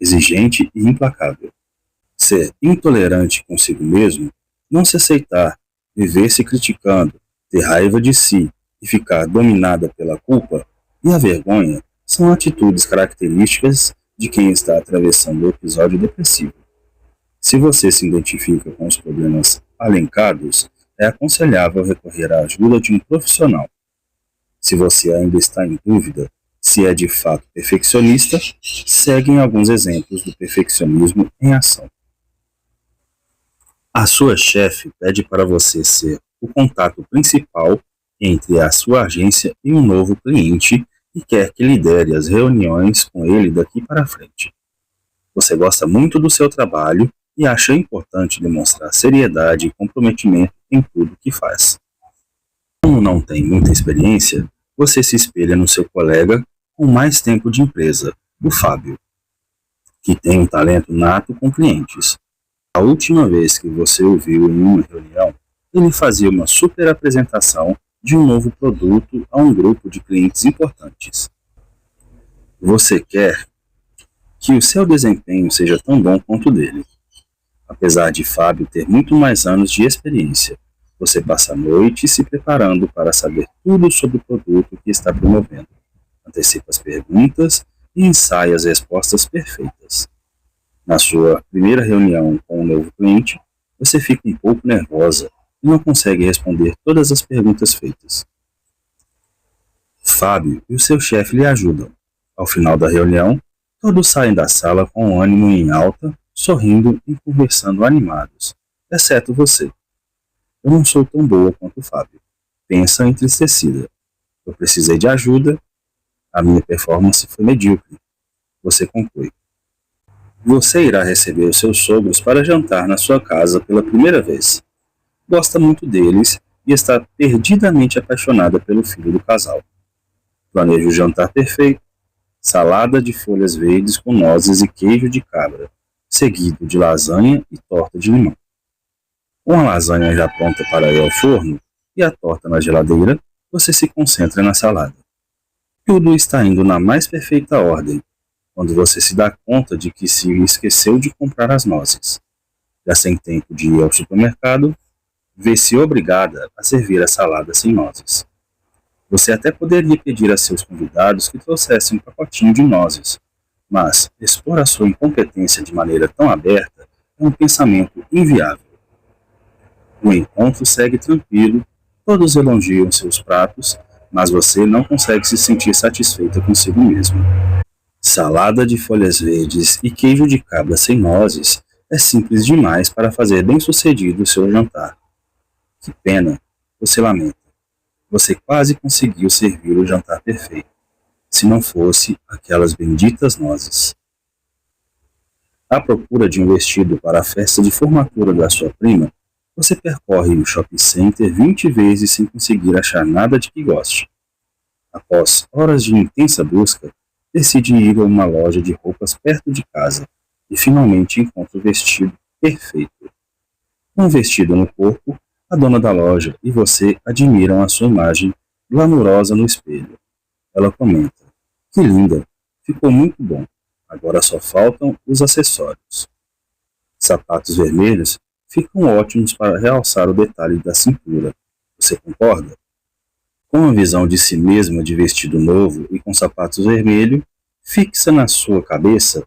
exigente e implacável. Ser intolerante consigo mesmo, não se aceitar, viver-se criticando, ter raiva de si e ficar dominada pela culpa e a vergonha são atitudes características de quem está atravessando o episódio depressivo. Se você se identifica com os problemas alencados, é aconselhável recorrer à ajuda de um profissional. Se você ainda está em dúvida se é de fato perfeccionista, seguem alguns exemplos do perfeccionismo em ação. A sua chefe pede para você ser o contato principal entre a sua agência e um novo cliente e quer que lidere as reuniões com ele daqui para frente. Você gosta muito do seu trabalho e acha importante demonstrar seriedade e comprometimento em tudo que faz. Como não tem muita experiência, você se espelha no seu colega com mais tempo de empresa, o Fábio, que tem um talento nato com clientes. A última vez que você o viu em uma reunião, ele fazia uma super apresentação de um novo produto a um grupo de clientes importantes. Você quer que o seu desempenho seja tão bom quanto o dele. Apesar de Fábio ter muito mais anos de experiência, você passa a noite se preparando para saber tudo sobre o produto que está promovendo, antecipa as perguntas e ensaia as respostas perfeitas. Na sua primeira reunião com um novo cliente, você fica um pouco nervosa e não consegue responder todas as perguntas feitas. Fábio e o seu chefe lhe ajudam. Ao final da reunião, todos saem da sala com o ânimo em alta, sorrindo e conversando animados, exceto você. Eu não sou tão boa quanto o Fábio, pensa entristecida. Eu precisei de ajuda, a minha performance foi medíocre. Você conclui. Você irá receber os seus sogros para jantar na sua casa pela primeira vez. Gosta muito deles e está perdidamente apaixonada pelo filho do casal. Planeja o jantar perfeito, salada de folhas verdes com nozes e queijo de cabra, seguido de lasanha e torta de limão. Com a lasanha já pronta para ir ao forno e a torta na geladeira, você se concentra na salada. Tudo está indo na mais perfeita ordem, quando você se dá conta de que se esqueceu de comprar as nozes. Já sem tempo de ir ao supermercado, vê-se obrigada a servir a salada sem nozes. Você até poderia pedir a seus convidados que trouxessem um pacotinho de nozes, mas expor a sua incompetência de maneira tão aberta é um pensamento inviável. O encontro segue tranquilo, todos elogiam seus pratos, mas você não consegue se sentir satisfeita consigo mesma. Salada de folhas verdes e queijo de cabra sem nozes é simples demais para fazer bem-sucedido o seu jantar. Que pena, você lamenta. Você quase conseguiu servir o jantar perfeito, se não fosse aquelas benditas nozes. À procura de um vestido para a festa de formatura da sua prima, você percorre o shopping center 20 vezes sem conseguir achar nada de que goste. Após horas de intensa busca, decide ir a uma loja de roupas perto de casa e finalmente encontra o vestido perfeito. Com o vestido no corpo, a dona da loja e você admiram a sua imagem glamurosa no espelho. Ela comenta: "Que linda! Ficou muito bom. Agora só faltam os acessórios." Sapatos vermelhos ficam ótimos para realçar o detalhe da cintura. Você concorda? Com a visão de si mesma de vestido novo e com sapatos vermelhos fixa na sua cabeça,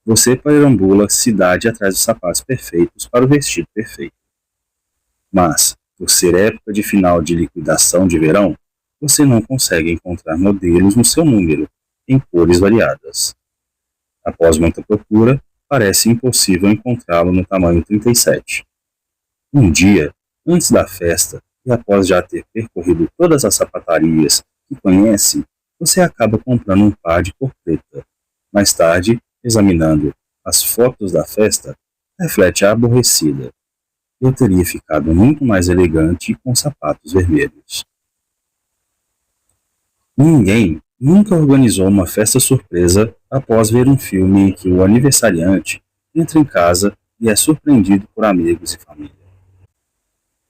você perambula a cidade atrás dos sapatos perfeitos para o vestido perfeito. Mas, por ser época de final de liquidação de verão, você não consegue encontrar modelos no seu número, em cores variadas. Após muita procura, parece impossível encontrá-lo no tamanho 37. Um dia, antes da festa, e após já ter percorrido todas as sapatarias que conhece, você acaba comprando um par de cor preta. Mais tarde, examinando as fotos da festa, reflete aborrecida. Eu teria ficado muito mais elegante com sapatos vermelhos. Ninguém nunca organizou uma festa surpresa após ver um filme em que o aniversariante entra em casa e é surpreendido por amigos e família.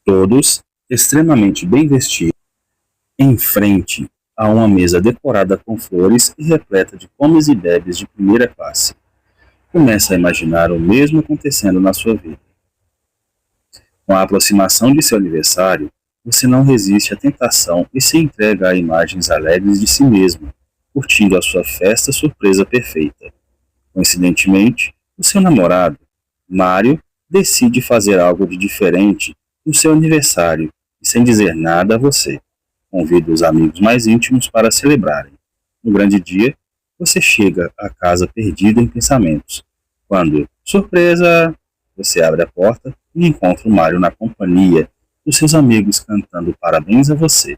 Todos extremamente bem vestidos, em frente a uma mesa decorada com flores e repleta de comes e bebes de primeira classe. Comece a imaginar o mesmo acontecendo na sua vida. Com a aproximação de seu aniversário, você não resiste à tentação e se entrega a imagens alegres de si mesmo, curtindo a sua festa surpresa perfeita. Coincidentemente, o seu namorado, Mário, decide fazer algo de diferente no seu aniversário e, sem dizer nada a você, convida os amigos mais íntimos para celebrarem. No grande dia, você chega à casa perdido em pensamentos, quando, surpresa, você abre a porta e encontra o Mário na companhia dos seus amigos cantando parabéns a você.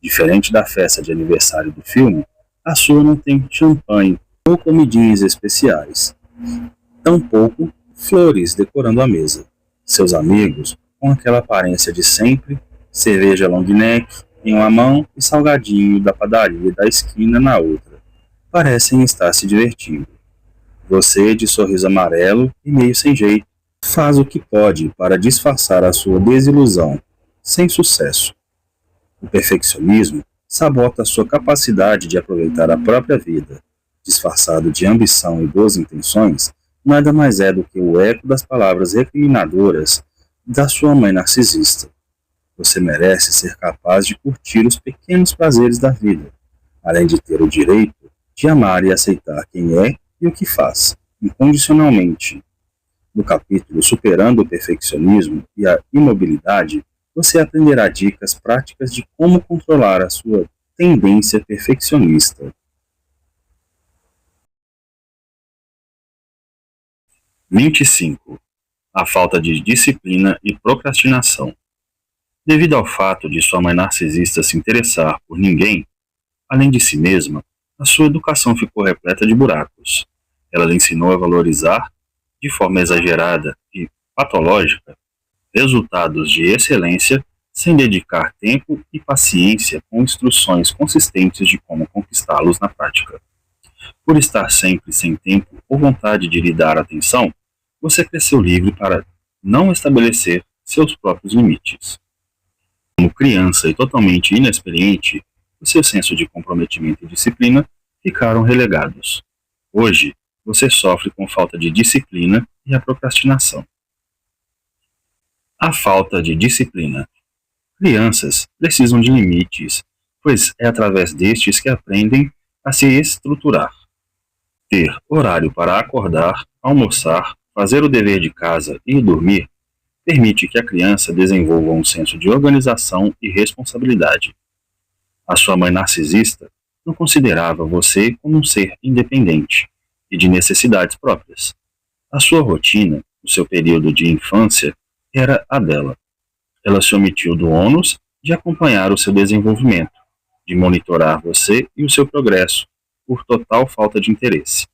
Diferente da festa de aniversário do filme, a sua não tem champanhe ou comidinhas especiais, tampouco flores decorando a mesa. Seus amigos, com aquela aparência de sempre, cerveja long neck em uma mão e salgadinho da padaria da esquina na outra, parecem estar se divertindo. Você, de sorriso amarelo e meio sem jeito, faz o que pode para disfarçar a sua desilusão, sem sucesso. O perfeccionismo sabota a sua capacidade de aproveitar a própria vida. Disfarçado de ambição e boas intenções, nada mais é do que o eco das palavras recriminadoras da sua mãe narcisista. Você merece ser capaz de curtir os pequenos prazeres da vida, além de ter o direito de amar e aceitar quem é e o que faz, incondicionalmente. No capítulo Superando o Perfeccionismo e a Imobilidade, você aprenderá dicas práticas de como controlar a sua tendência perfeccionista. 25. A falta de disciplina e procrastinação. Devido ao fato de sua mãe narcisista se interessar por ninguém, além de si mesma, a sua educação ficou repleta de buracos. Ela lhe ensinou a valorizar, de forma exagerada e patológica, resultados de excelência, sem dedicar tempo e paciência com instruções consistentes de como conquistá-los na prática. Por estar sempre sem tempo ou vontade de lhe dar atenção, você cresceu livre para não estabelecer seus próprios limites. Como criança e totalmente inexperiente, o seu senso de comprometimento e disciplina ficaram relegados. Hoje, você sofre com falta de disciplina e a procrastinação. A falta de disciplina. Crianças precisam de limites, pois é através destes que aprendem a se estruturar. Ter horário para acordar, almoçar, fazer o dever de casa e dormir permite que a criança desenvolva um senso de organização e responsabilidade. A sua mãe narcisista não considerava você como um ser independente e de necessidades próprias. A sua rotina, o seu período de infância, era a dela. Ela se omitiu do ônus de acompanhar o seu desenvolvimento, de monitorar você e o seu progresso, por total falta de interesse.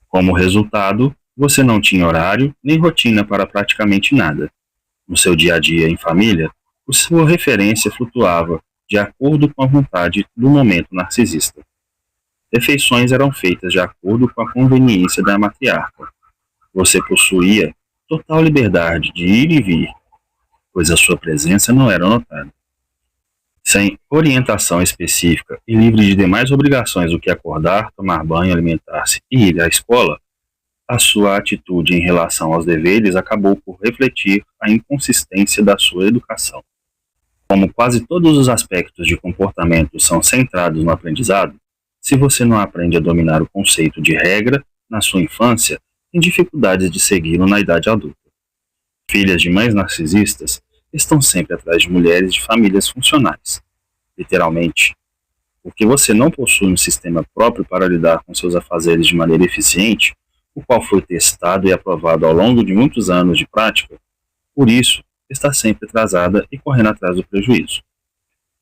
Como resultado, você não tinha horário nem rotina para praticamente nada. No seu dia a dia em família, sua referência flutuava de acordo com a vontade do momento narcisista. Refeições eram feitas de acordo com a conveniência da matriarca. Você possuía total liberdade de ir e vir, pois a sua presença não era notada. Sem orientação específica e livre de demais obrigações do que acordar, tomar banho, alimentar-se e ir à escola, a sua atitude em relação aos deveres acabou por refletir a inconsistência da sua educação. Como quase todos os aspectos de comportamento são centrados no aprendizado, se você não aprende a dominar o conceito de regra na sua infância, tem dificuldades de segui-lo na idade adulta. Filhas de mães narcisistas estão sempre atrás de mulheres de famílias funcionais, literalmente, porque você não possui um sistema próprio para lidar com seus afazeres de maneira eficiente, o qual foi testado e aprovado ao longo de muitos anos de prática, por isso está sempre atrasada e correndo atrás do prejuízo.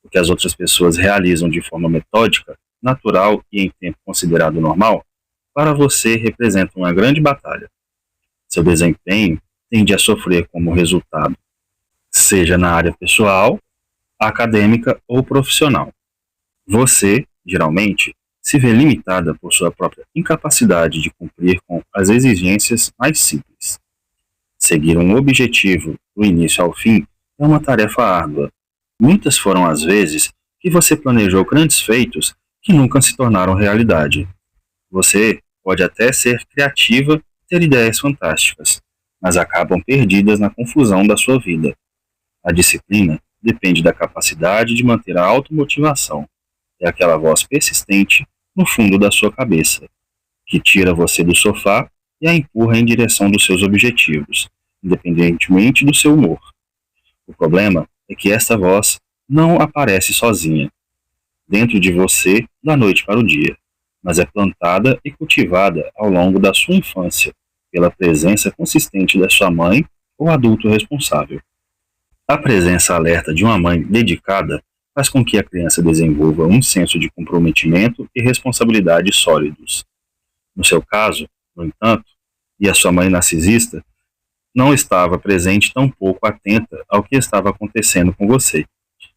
O que as outras pessoas realizam de forma metódica, natural e em tempo considerado normal, para você representa uma grande batalha. Seu desempenho tende a sofrer como resultado, seja na área pessoal, acadêmica ou profissional. Você, geralmente, se vê limitada por sua própria incapacidade de cumprir com as exigências mais simples. Seguir um objetivo do início ao fim é uma tarefa árdua. Muitas foram as vezes que você planejou grandes feitos que nunca se tornaram realidade. Você pode até ser criativa e ter ideias fantásticas, mas acabam perdidas na confusão da sua vida. A disciplina depende da capacidade de manter a automotivação. É aquela voz persistente no fundo da sua cabeça, que tira você do sofá e a empurra em direção dos seus objetivos, independentemente do seu humor. O problema é que essa voz não aparece sozinha, dentro de você da noite para o dia, mas é plantada e cultivada ao longo da sua infância, pela presença consistente da sua mãe ou adulto responsável. A presença alerta de uma mãe dedicada faz com que a criança desenvolva um senso de comprometimento e responsabilidade sólidos. No seu caso, no entanto, e a sua mãe narcisista não estava presente tão pouco atenta ao que estava acontecendo com você,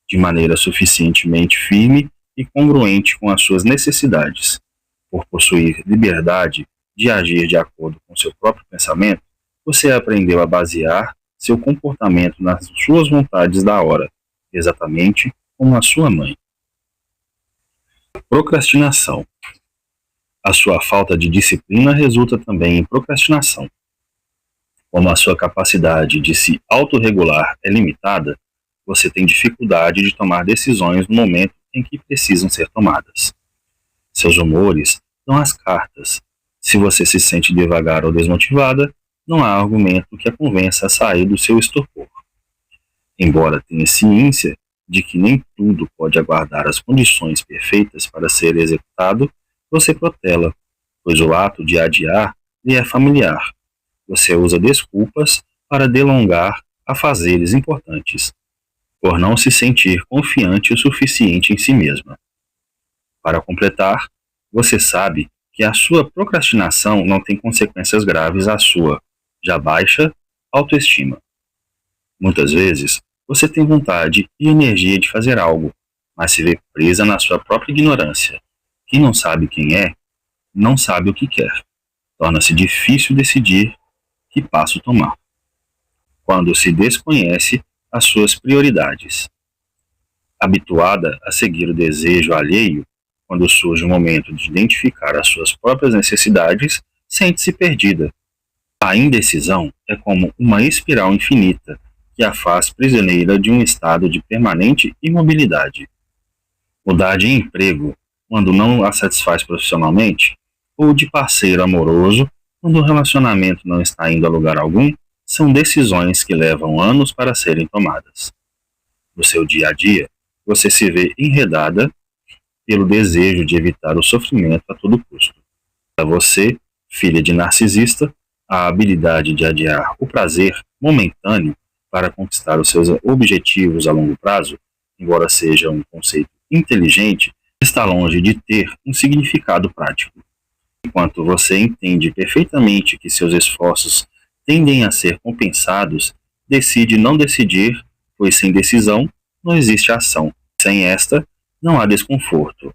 de maneira suficientemente firme e congruente com as suas necessidades. Por possuir liberdade de agir de acordo com seu próprio pensamento, você aprendeu a basear seu comportamento nas suas vontades da hora, exatamente como a sua mãe. Procrastinação. A sua falta de disciplina resulta também em procrastinação. Como a sua capacidade de se autorregular é limitada, você tem dificuldade de tomar decisões no momento em que precisam ser tomadas. Seus humores dão as cartas. Se você se sente devagar ou desmotivada, não há argumento que a convença a sair do seu estupor. Embora tenha ciência de que nem tudo pode aguardar as condições perfeitas para ser executado, você protela, pois o ato de adiar lhe é familiar. Você usa desculpas para delongar afazeres importantes, por não se sentir confiante o suficiente em si mesma. Para completar, você sabe que a sua procrastinação não tem consequências graves à sua já baixa autoestima. Muitas vezes, você tem vontade e energia de fazer algo, mas se vê presa na sua própria ignorância. Quem não sabe quem é, não sabe o que quer. Torna-se difícil decidir que passo tomar, quando se desconhece as suas prioridades. Habituada a seguir o desejo alheio, quando surge o momento de identificar as suas próprias necessidades, sente-se perdida. A indecisão é como uma espiral infinita que a faz prisioneira de um estado de permanente imobilidade. Mudar de emprego quando não a satisfaz profissionalmente, ou de parceiro amoroso quando o relacionamento não está indo a lugar algum, são decisões que levam anos para serem tomadas. No seu dia a dia, você se vê enredada pelo desejo de evitar o sofrimento a todo custo. Para você, filha de narcisista, a habilidade de adiar o prazer momentâneo para conquistar os seus objetivos a longo prazo, embora seja um conceito inteligente, está longe de ter um significado prático. Enquanto você entende perfeitamente que seus esforços tendem a ser compensados, decide não decidir, pois sem decisão não existe ação. Sem esta, não há desconforto.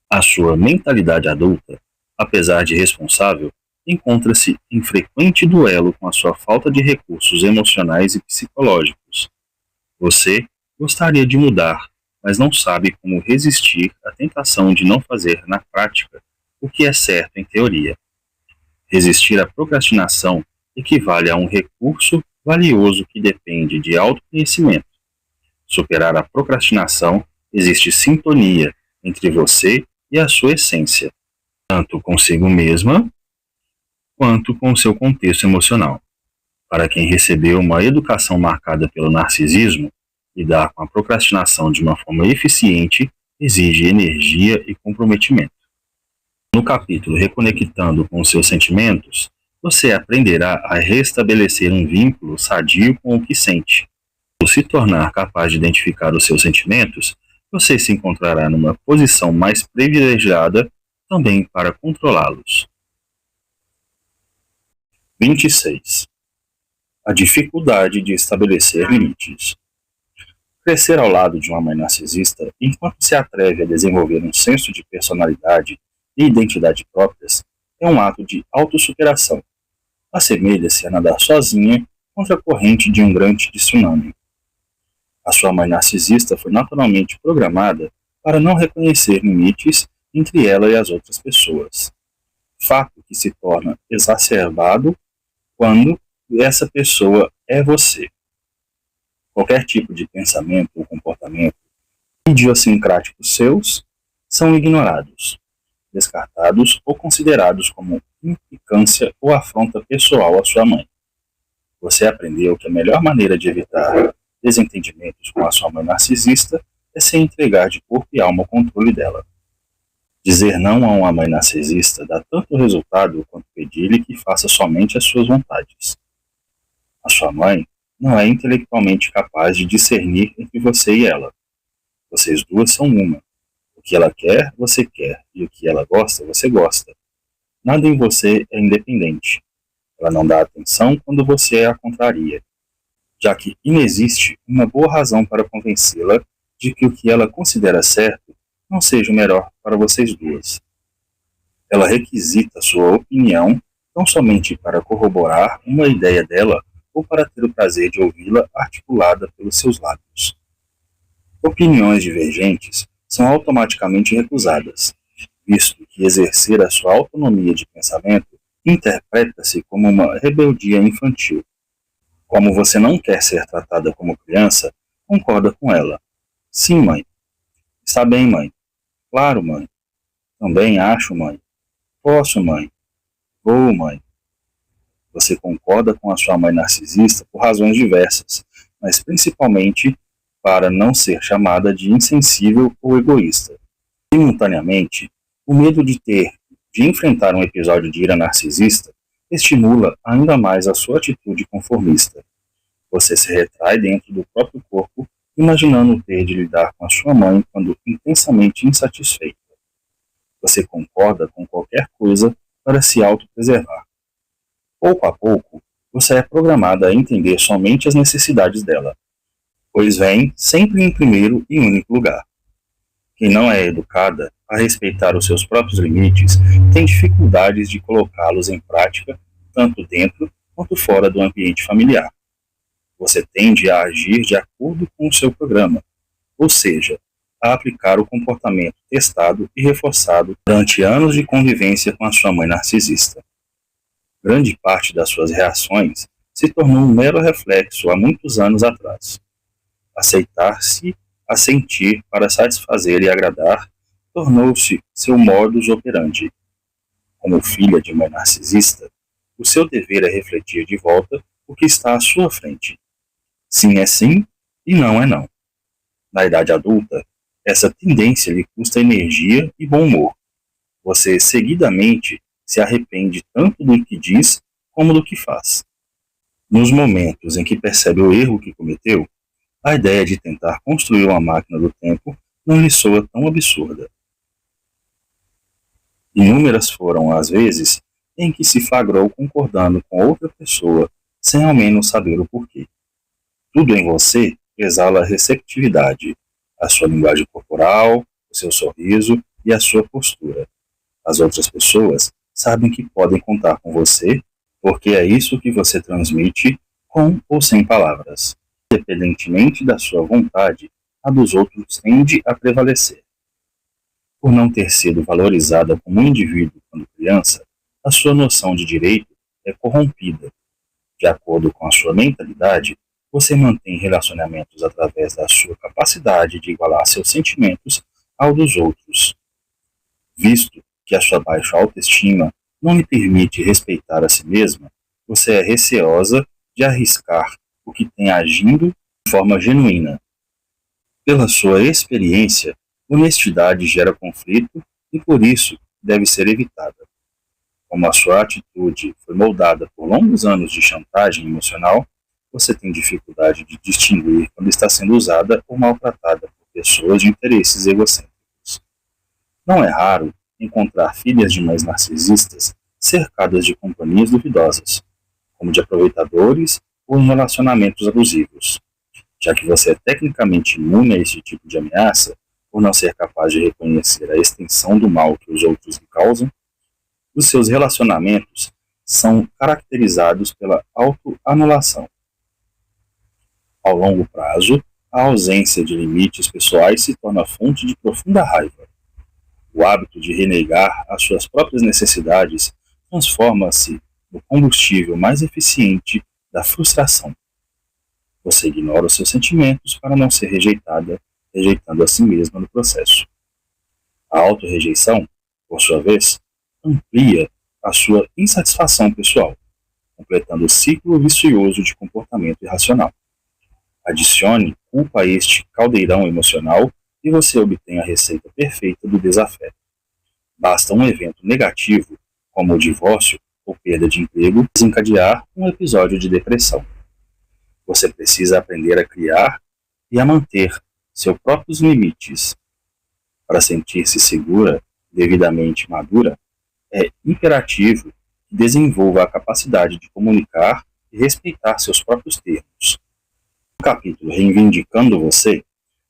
A sua mentalidade adulta, apesar de responsável, encontra-se em frequente duelo com a sua falta de recursos emocionais e psicológicos. Você gostaria de mudar, mas não sabe como resistir à tentação de não fazer na prática o que é certo em teoria. Resistir à procrastinação equivale a um recurso valioso que depende de autoconhecimento. Superar a procrastinação existe sintonia entre você e a sua essência, tanto consigo mesma quanto com o seu contexto emocional. Para quem recebeu uma educação marcada pelo narcisismo, lidar com a procrastinação de uma forma eficiente exige energia e comprometimento. No capítulo Reconectando com os seus sentimentos, você aprenderá a restabelecer um vínculo sadio com o que sente. Ao se tornar capaz de identificar os seus sentimentos, você se encontrará numa posição mais privilegiada também para controlá-los. 26. A dificuldade de estabelecer limites. Crescer ao lado de uma mãe narcisista, enquanto se atreve a desenvolver um senso de personalidade e identidade próprias, é um ato de autossuperação. Assemelha-se a nadar sozinha contra a corrente de um grande tsunami. A sua mãe narcisista foi naturalmente programada para não reconhecer limites entre ela e as outras pessoas. Fato que se torna exacerbado quando essa pessoa é você. Qualquer tipo de pensamento ou comportamento idiosincráticos seus são ignorados, descartados ou considerados como implicância ou afronta pessoal à sua mãe. Você aprendeu que a melhor maneira de evitar desentendimentos com a sua mãe narcisista é se entregar de corpo e alma ao controle dela. Dizer não a uma mãe narcisista dá tanto resultado quanto pedir-lhe que faça somente as suas vontades. A sua mãe não é intelectualmente capaz de discernir entre você e ela. Vocês duas são uma. O que ela quer, você quer, e o que ela gosta, você gosta. Nada em você é independente. Ela não dá atenção quando você a contraria, já que inexiste uma boa razão para convencê-la de que o que ela considera certo não seja o melhor para vocês duas. Ela requisita sua opinião tão somente para corroborar uma ideia dela ou para ter o prazer de ouvi-la articulada pelos seus lábios. Opiniões divergentes são automaticamente recusadas, visto que exercer a sua autonomia de pensamento interpreta-se como uma rebeldia infantil. Como você não quer ser tratada como criança, concorda com ela. Sim, mãe. Está bem, mãe. Claro, mãe. Também acho, mãe. Posso, mãe. Vou, mãe. Você concorda com a sua mãe narcisista por razões diversas, mas principalmente para não ser chamada de insensível ou egoísta. Simultaneamente, o medo de enfrentar um episódio de ira narcisista estimula ainda mais a sua atitude conformista. Você se retrai dentro do próprio corpo, imaginando ter de lidar com a sua mãe quando intensamente insatisfeita. Você concorda com qualquer coisa para se autopreservar. Pouco a pouco, você é programada a entender somente as necessidades dela, pois vem sempre em primeiro e único lugar. Quem não é educada a respeitar os seus próprios limites tem dificuldades de colocá-los em prática tanto dentro quanto fora do ambiente familiar. Você tende a agir de acordo com o seu programa, ou seja, a aplicar o comportamento testado e reforçado durante anos de convivência com a sua mãe narcisista. Grande parte das suas reações se tornou um mero reflexo há muitos anos atrás. Aceitar-se a sentir para satisfazer e agradar tornou-se seu modus operandi. Como filha de mãe narcisista, o seu dever é refletir de volta o que está à sua frente. Sim é sim e não é não. Na idade adulta, essa tendência lhe custa energia e bom humor. Você seguidamente se arrepende tanto do que diz como do que faz. Nos momentos em que percebe o erro que cometeu, a ideia de tentar construir uma máquina do tempo não lhe soa tão absurda. Inúmeras foram as vezes em que se flagrou concordando com outra pessoa sem ao menos saber o porquê. Tudo em você exala receptividade, a sua linguagem corporal, o seu sorriso e a sua postura. As outras pessoas sabem que podem contar com você, porque é isso que você transmite com ou sem palavras. Independentemente da sua vontade, a dos outros tende a prevalecer. Por não ter sido valorizada como um indivíduo quando criança, a sua noção de direito é corrompida. De acordo com a sua mentalidade, você mantém relacionamentos através da sua capacidade de igualar seus sentimentos ao dos outros. Visto que a sua baixa autoestima não lhe permite respeitar a si mesma, você é receosa de arriscar o que tem agindo de forma genuína. Pela sua experiência, honestidade gera conflito e por isso deve ser evitada. Como a sua atitude foi moldada por longos anos de chantagem emocional, você tem dificuldade de distinguir quando está sendo usada ou maltratada por pessoas de interesses egocêntricos. Não é raro encontrar filhas de mães narcisistas cercadas de companhias duvidosas, como de aproveitadores ou em relacionamentos abusivos. Já que você é tecnicamente imune a esse tipo de ameaça, por não ser capaz de reconhecer a extensão do mal que os outros lhe causam, os seus relacionamentos são caracterizados pela autoanulação. Ao longo prazo, A ausência de limites pessoais se torna fonte de profunda raiva. O hábito de renegar as suas próprias necessidades transforma-se no combustível mais eficiente da frustração. Você ignora os seus sentimentos para não ser rejeitada, rejeitando a si mesma no processo. A autorrejeição, por sua vez, amplia a sua insatisfação pessoal, completando o ciclo vicioso de comportamento irracional. Adicione culpa a este caldeirão emocional e você obtém a receita perfeita do desafeto. Basta um evento negativo, como o divórcio ou perda de emprego, desencadear um episódio de depressão. Você precisa aprender a criar e a manter seus próprios limites. Para sentir-se segura, devidamente madura, é imperativo que desenvolva a capacidade de comunicar e respeitar seus próprios termos. No capítulo Reivindicando Você,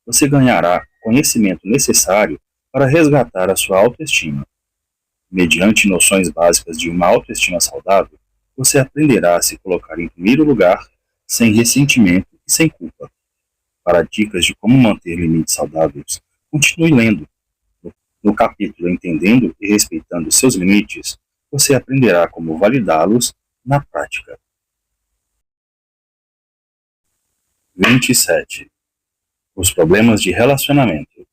você ganhará o conhecimento necessário para resgatar a sua autoestima. Mediante noções básicas de uma autoestima saudável, você aprenderá a se colocar em primeiro lugar, sem ressentimento e sem culpa. Para dicas de como manter limites saudáveis, continue lendo. No capítulo Entendendo e Respeitando Seus Limites, você aprenderá como validá-los na prática. 27. Os problemas de relacionamento.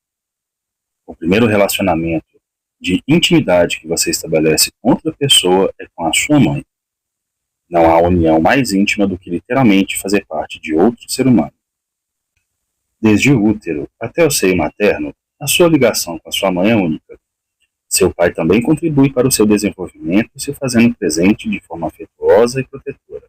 O primeiro relacionamento de intimidade que você estabelece com outra pessoa é com a sua mãe. Não há união mais íntima do que literalmente fazer parte de outro ser humano. Desde o útero até o seio materno, a sua ligação com a sua mãe é única. Seu pai também contribui para o seu desenvolvimento, se fazendo presente de forma afetuosa e protetora.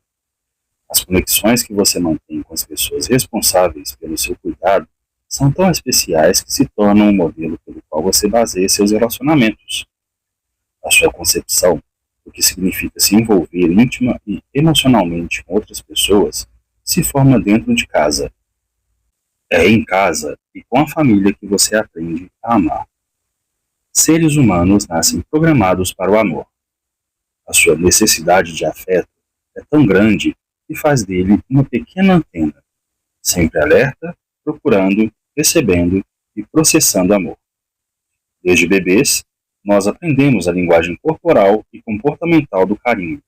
As conexões que você mantém com as pessoas responsáveis pelo seu cuidado são tão especiais que se tornam um modelo pelo qual você baseia seus relacionamentos. A sua concepção do que significa se envolver íntima e emocionalmente com outras pessoas se forma dentro de casa. É em casa e com a família que você aprende a amar. Seres humanos nascem programados para o amor. A sua necessidade de afeto é tão grande que faz dele uma pequena antena, sempre alerta, procurando, recebendo e processando amor. Desde bebês, nós aprendemos a linguagem corporal e comportamental do carinho.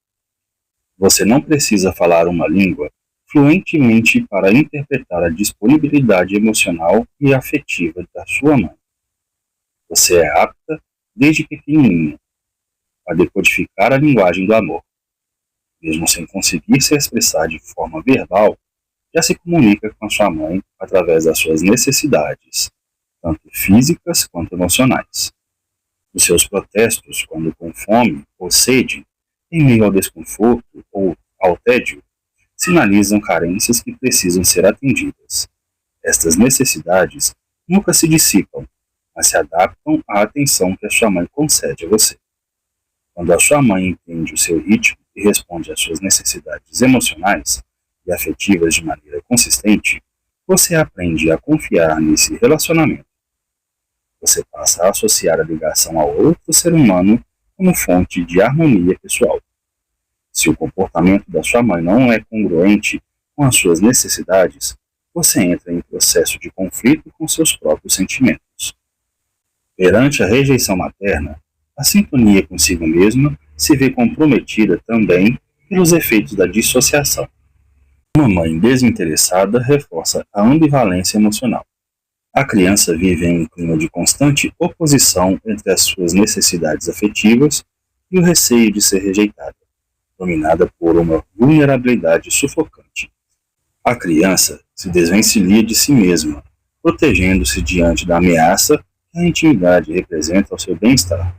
Você não precisa falar uma língua fluentemente para interpretar a disponibilidade emocional e afetiva da sua mãe. Você é apta, desde pequenininha, a decodificar a linguagem do amor. Mesmo sem conseguir se expressar de forma verbal, já se comunica com a sua mãe através das suas necessidades, tanto físicas quanto emocionais. Os seus protestos, quando com fome ou sede, em meio ao desconforto ou ao tédio, sinalizam carências que precisam ser atendidas. Estas necessidades nunca se dissipam, mas se adaptam à atenção que a sua mãe concede a você. Quando a sua mãe entende o seu ritmo e responde às suas necessidades emocionais e afetivas de maneira consistente, você aprende a confiar nesse relacionamento. Você passa a associar a ligação ao outro ser humano como fonte de harmonia pessoal. Se o comportamento da sua mãe não é congruente com as suas necessidades, você entra em processo de conflito com seus próprios sentimentos. Perante a rejeição materna, a sintonia consigo mesma se vê comprometida também pelos efeitos da dissociação. Uma mãe desinteressada reforça a ambivalência emocional. A criança vive em um clima de constante oposição entre as suas necessidades afetivas e o receio de ser rejeitada, dominada por uma vulnerabilidade sufocante. A criança se desvencilha de si mesma, protegendo-se diante da ameaça que a intimidade representa ao seu bem-estar.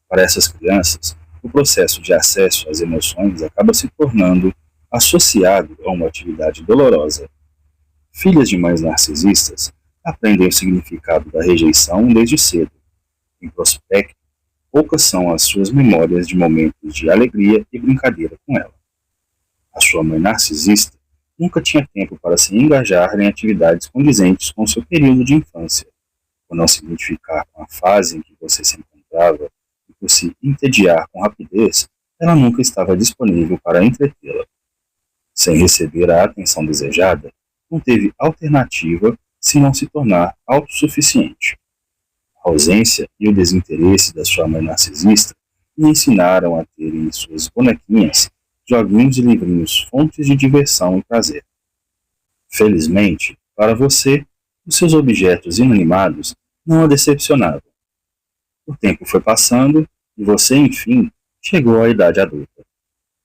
Para essas crianças, o processo de acesso às emoções acaba se tornando associado a uma atividade dolorosa. Filhas de mães narcisistas aprendem o significado da rejeição desde cedo. Em prospecto, poucas são as suas memórias de momentos de alegria e brincadeira com ela. A sua mãe narcisista nunca tinha tempo para se engajar em atividades condizentes com seu período de infância. Por não se identificar com a fase em que você se encontrava e por se entediar com rapidez, ela nunca estava disponível para entretê-la. Sem receber a atenção desejada, não teve alternativa senão se tornar autossuficiente. A ausência e o desinteresse da sua mãe narcisista lhe ensinaram a ter em suas bonequinhas, joguinhos e livrinhos fontes de diversão e prazer. Felizmente, para você, os seus objetos inanimados não a decepcionavam. O tempo foi passando e você, enfim, chegou à idade adulta.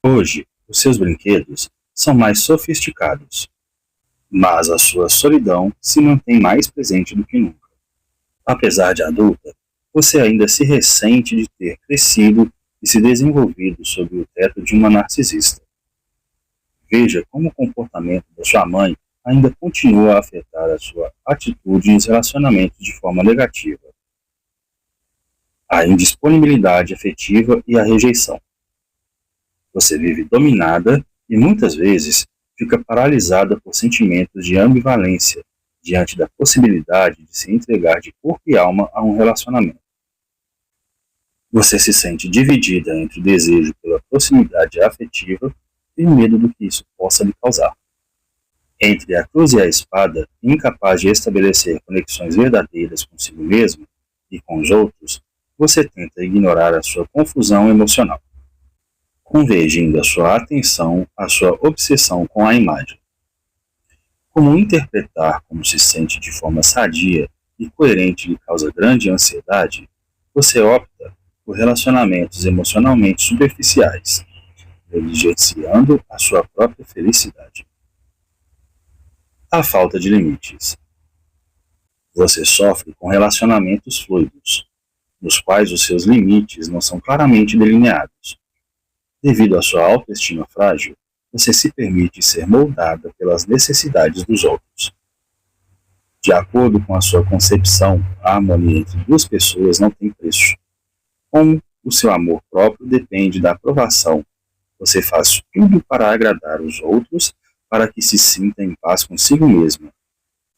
Hoje, os seus brinquedos são mais sofisticados, mas a sua solidão se mantém mais presente do que nunca. Apesar de adulta, você ainda se ressente de ter crescido e se desenvolvido sob o teto de uma narcisista. Veja como o comportamento da sua mãe ainda continua a afetar a sua atitude nos relacionamentos de forma negativa. A indisponibilidade afetiva e a rejeição. Você vive dominada e muitas vezes fica paralisada por sentimentos de ambivalência diante da possibilidade de se entregar de corpo e alma a um relacionamento. Você se sente dividida entre o desejo pela proximidade afetiva e o medo do que isso possa lhe causar. Entre a cruz e a espada, incapaz de estabelecer conexões verdadeiras consigo mesmo e com os outros, você tenta ignorar a sua confusão emocional, convergindo a sua atenção à sua obsessão com a imagem. Como interpretar como se sente de forma sadia e coerente lhe causa grande ansiedade, você opta por relacionamentos emocionalmente superficiais, negligenciando a sua própria felicidade. A falta de limites. Você sofre com relacionamentos fluidos, nos quais os seus limites não são claramente delineados. Devido à sua autoestima frágil, você se permite ser moldada pelas necessidades dos outros. De acordo com a sua concepção, a harmonia entre duas pessoas não tem preço. Como o seu amor próprio depende da aprovação, você faz tudo para agradar os outros para que se sinta em paz consigo mesma.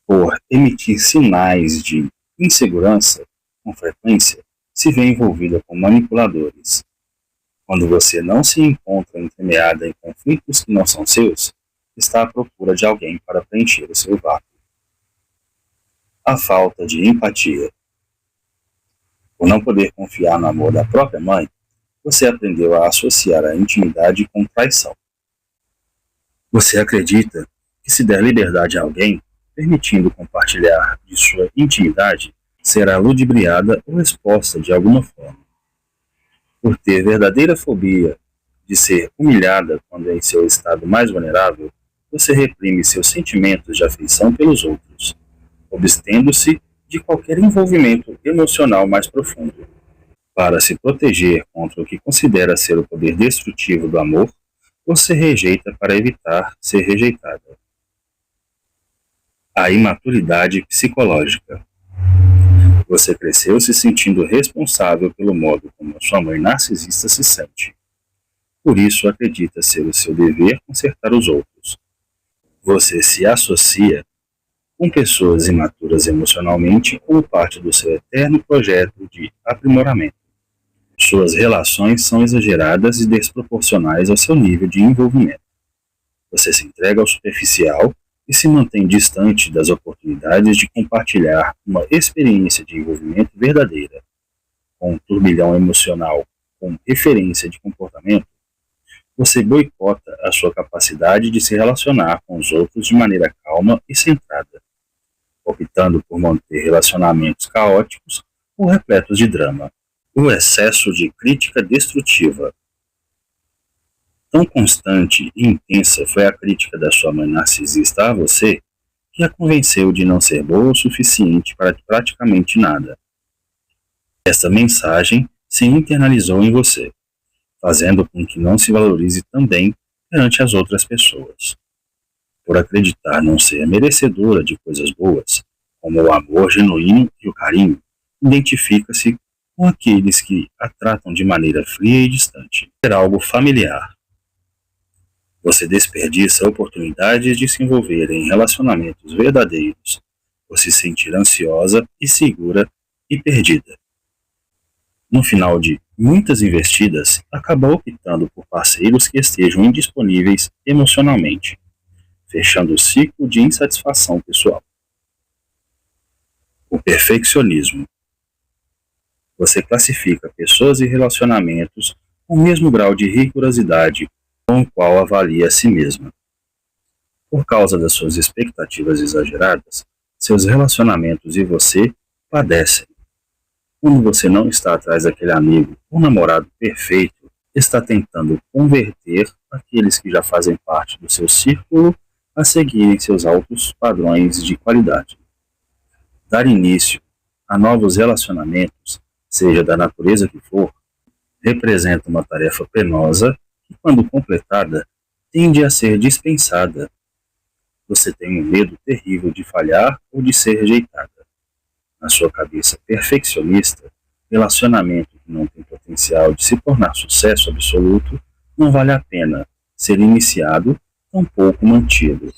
Por emitir sinais de insegurança, com frequência, se vê envolvida com manipuladores. Quando você não se encontra entremeada em conflitos que não são seus, está à procura de alguém para preencher o seu vácuo. A falta de empatia. Por não poder confiar no amor da própria mãe, você aprendeu a associar a intimidade com traição. Você acredita que se der liberdade a alguém, permitindo compartilhar de sua intimidade, será ludibriada ou exposta de alguma forma. Por ter verdadeira fobia de ser humilhada quando é em seu estado mais vulnerável, você reprime seus sentimentos de afeição pelos outros, abstendo-se de qualquer envolvimento emocional mais profundo. Para se proteger contra o que considera ser o poder destrutivo do amor, você rejeita para evitar ser rejeitada. A imaturidade psicológica. Você cresceu se sentindo responsável pelo modo como sua mãe narcisista se sente. Por isso acredita ser o seu dever consertar os outros. Você se associa com pessoas imaturas emocionalmente como parte do seu eterno projeto de aprimoramento. Suas relações são exageradas e desproporcionais ao seu nível de envolvimento. Você se entrega ao superficial e se mantém distante das oportunidades de compartilhar uma experiência de envolvimento verdadeira. Com um turbilhão emocional com referência de comportamento, você boicota a sua capacidade de se relacionar com os outros de maneira calma e centrada, optando por manter relacionamentos caóticos ou repletos de drama. O excesso de crítica destrutiva. Tão constante e intensa foi a crítica da sua mãe narcisista a você, que a convenceu de não ser boa o suficiente para praticamente nada. Essa mensagem se internalizou em você, fazendo com que não se valorize também perante as outras pessoas. Por acreditar não ser merecedora de coisas boas, como o amor genuíno e o carinho, identifica-se com aqueles que a tratam de maneira fria e distante. Ser algo familiar. Você desperdiça oportunidades de se envolver em relacionamentos verdadeiros, por se sentir ansiosa, insegura e perdida. No final de muitas investidas, acaba optando por parceiros que estejam indisponíveis emocionalmente, fechando o ciclo de insatisfação pessoal. O perfeccionismo. Você classifica pessoas e relacionamentos com o mesmo grau de rigorosidade com o qual avalia a si mesma. Por causa das suas expectativas exageradas, seus relacionamentos e você padecem. Quando você não está atrás daquele amigo ou namorado perfeito, está tentando converter aqueles que já fazem parte do seu círculo a seguirem seus altos padrões de qualidade. Dar início a novos relacionamentos, seja da natureza que for, representa uma tarefa penosa que, quando completada, tende a ser dispensada. Você tem um medo terrível de falhar ou de ser rejeitada. Na sua cabeça perfeccionista, relacionamento que não tem potencial de se tornar sucesso absoluto não vale a pena ser iniciado, tampouco mantido.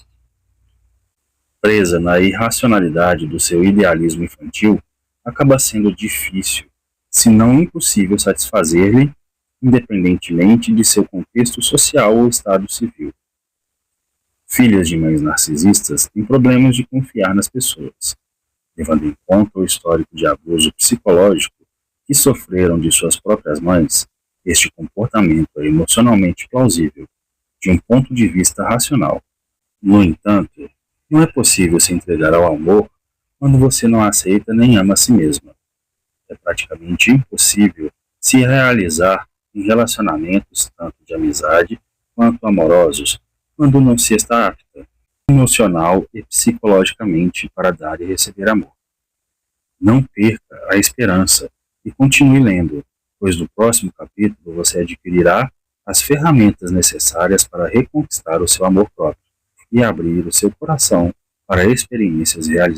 Presa na irracionalidade do seu idealismo infantil, acaba sendo difícil, se não impossível, satisfazer-lhe, independentemente de seu contexto social ou estado civil. Filhas de mães narcisistas têm problemas de confiar nas pessoas, levando em conta o histórico de abuso psicológico que sofreram de suas próprias mães. Este comportamento é emocionalmente plausível, de um ponto de vista racional. No entanto, não é possível se entregar ao amor quando você não aceita nem ama a si mesma. É praticamente impossível se realizar em relacionamentos tanto de amizade quanto amorosos quando não se está apta, emocional e psicologicamente, para dar e receber amor. Não perca a esperança e continue lendo, pois no próximo capítulo você adquirirá as ferramentas necessárias para reconquistar o seu amor próprio e abrir o seu coração para experiências realizadas.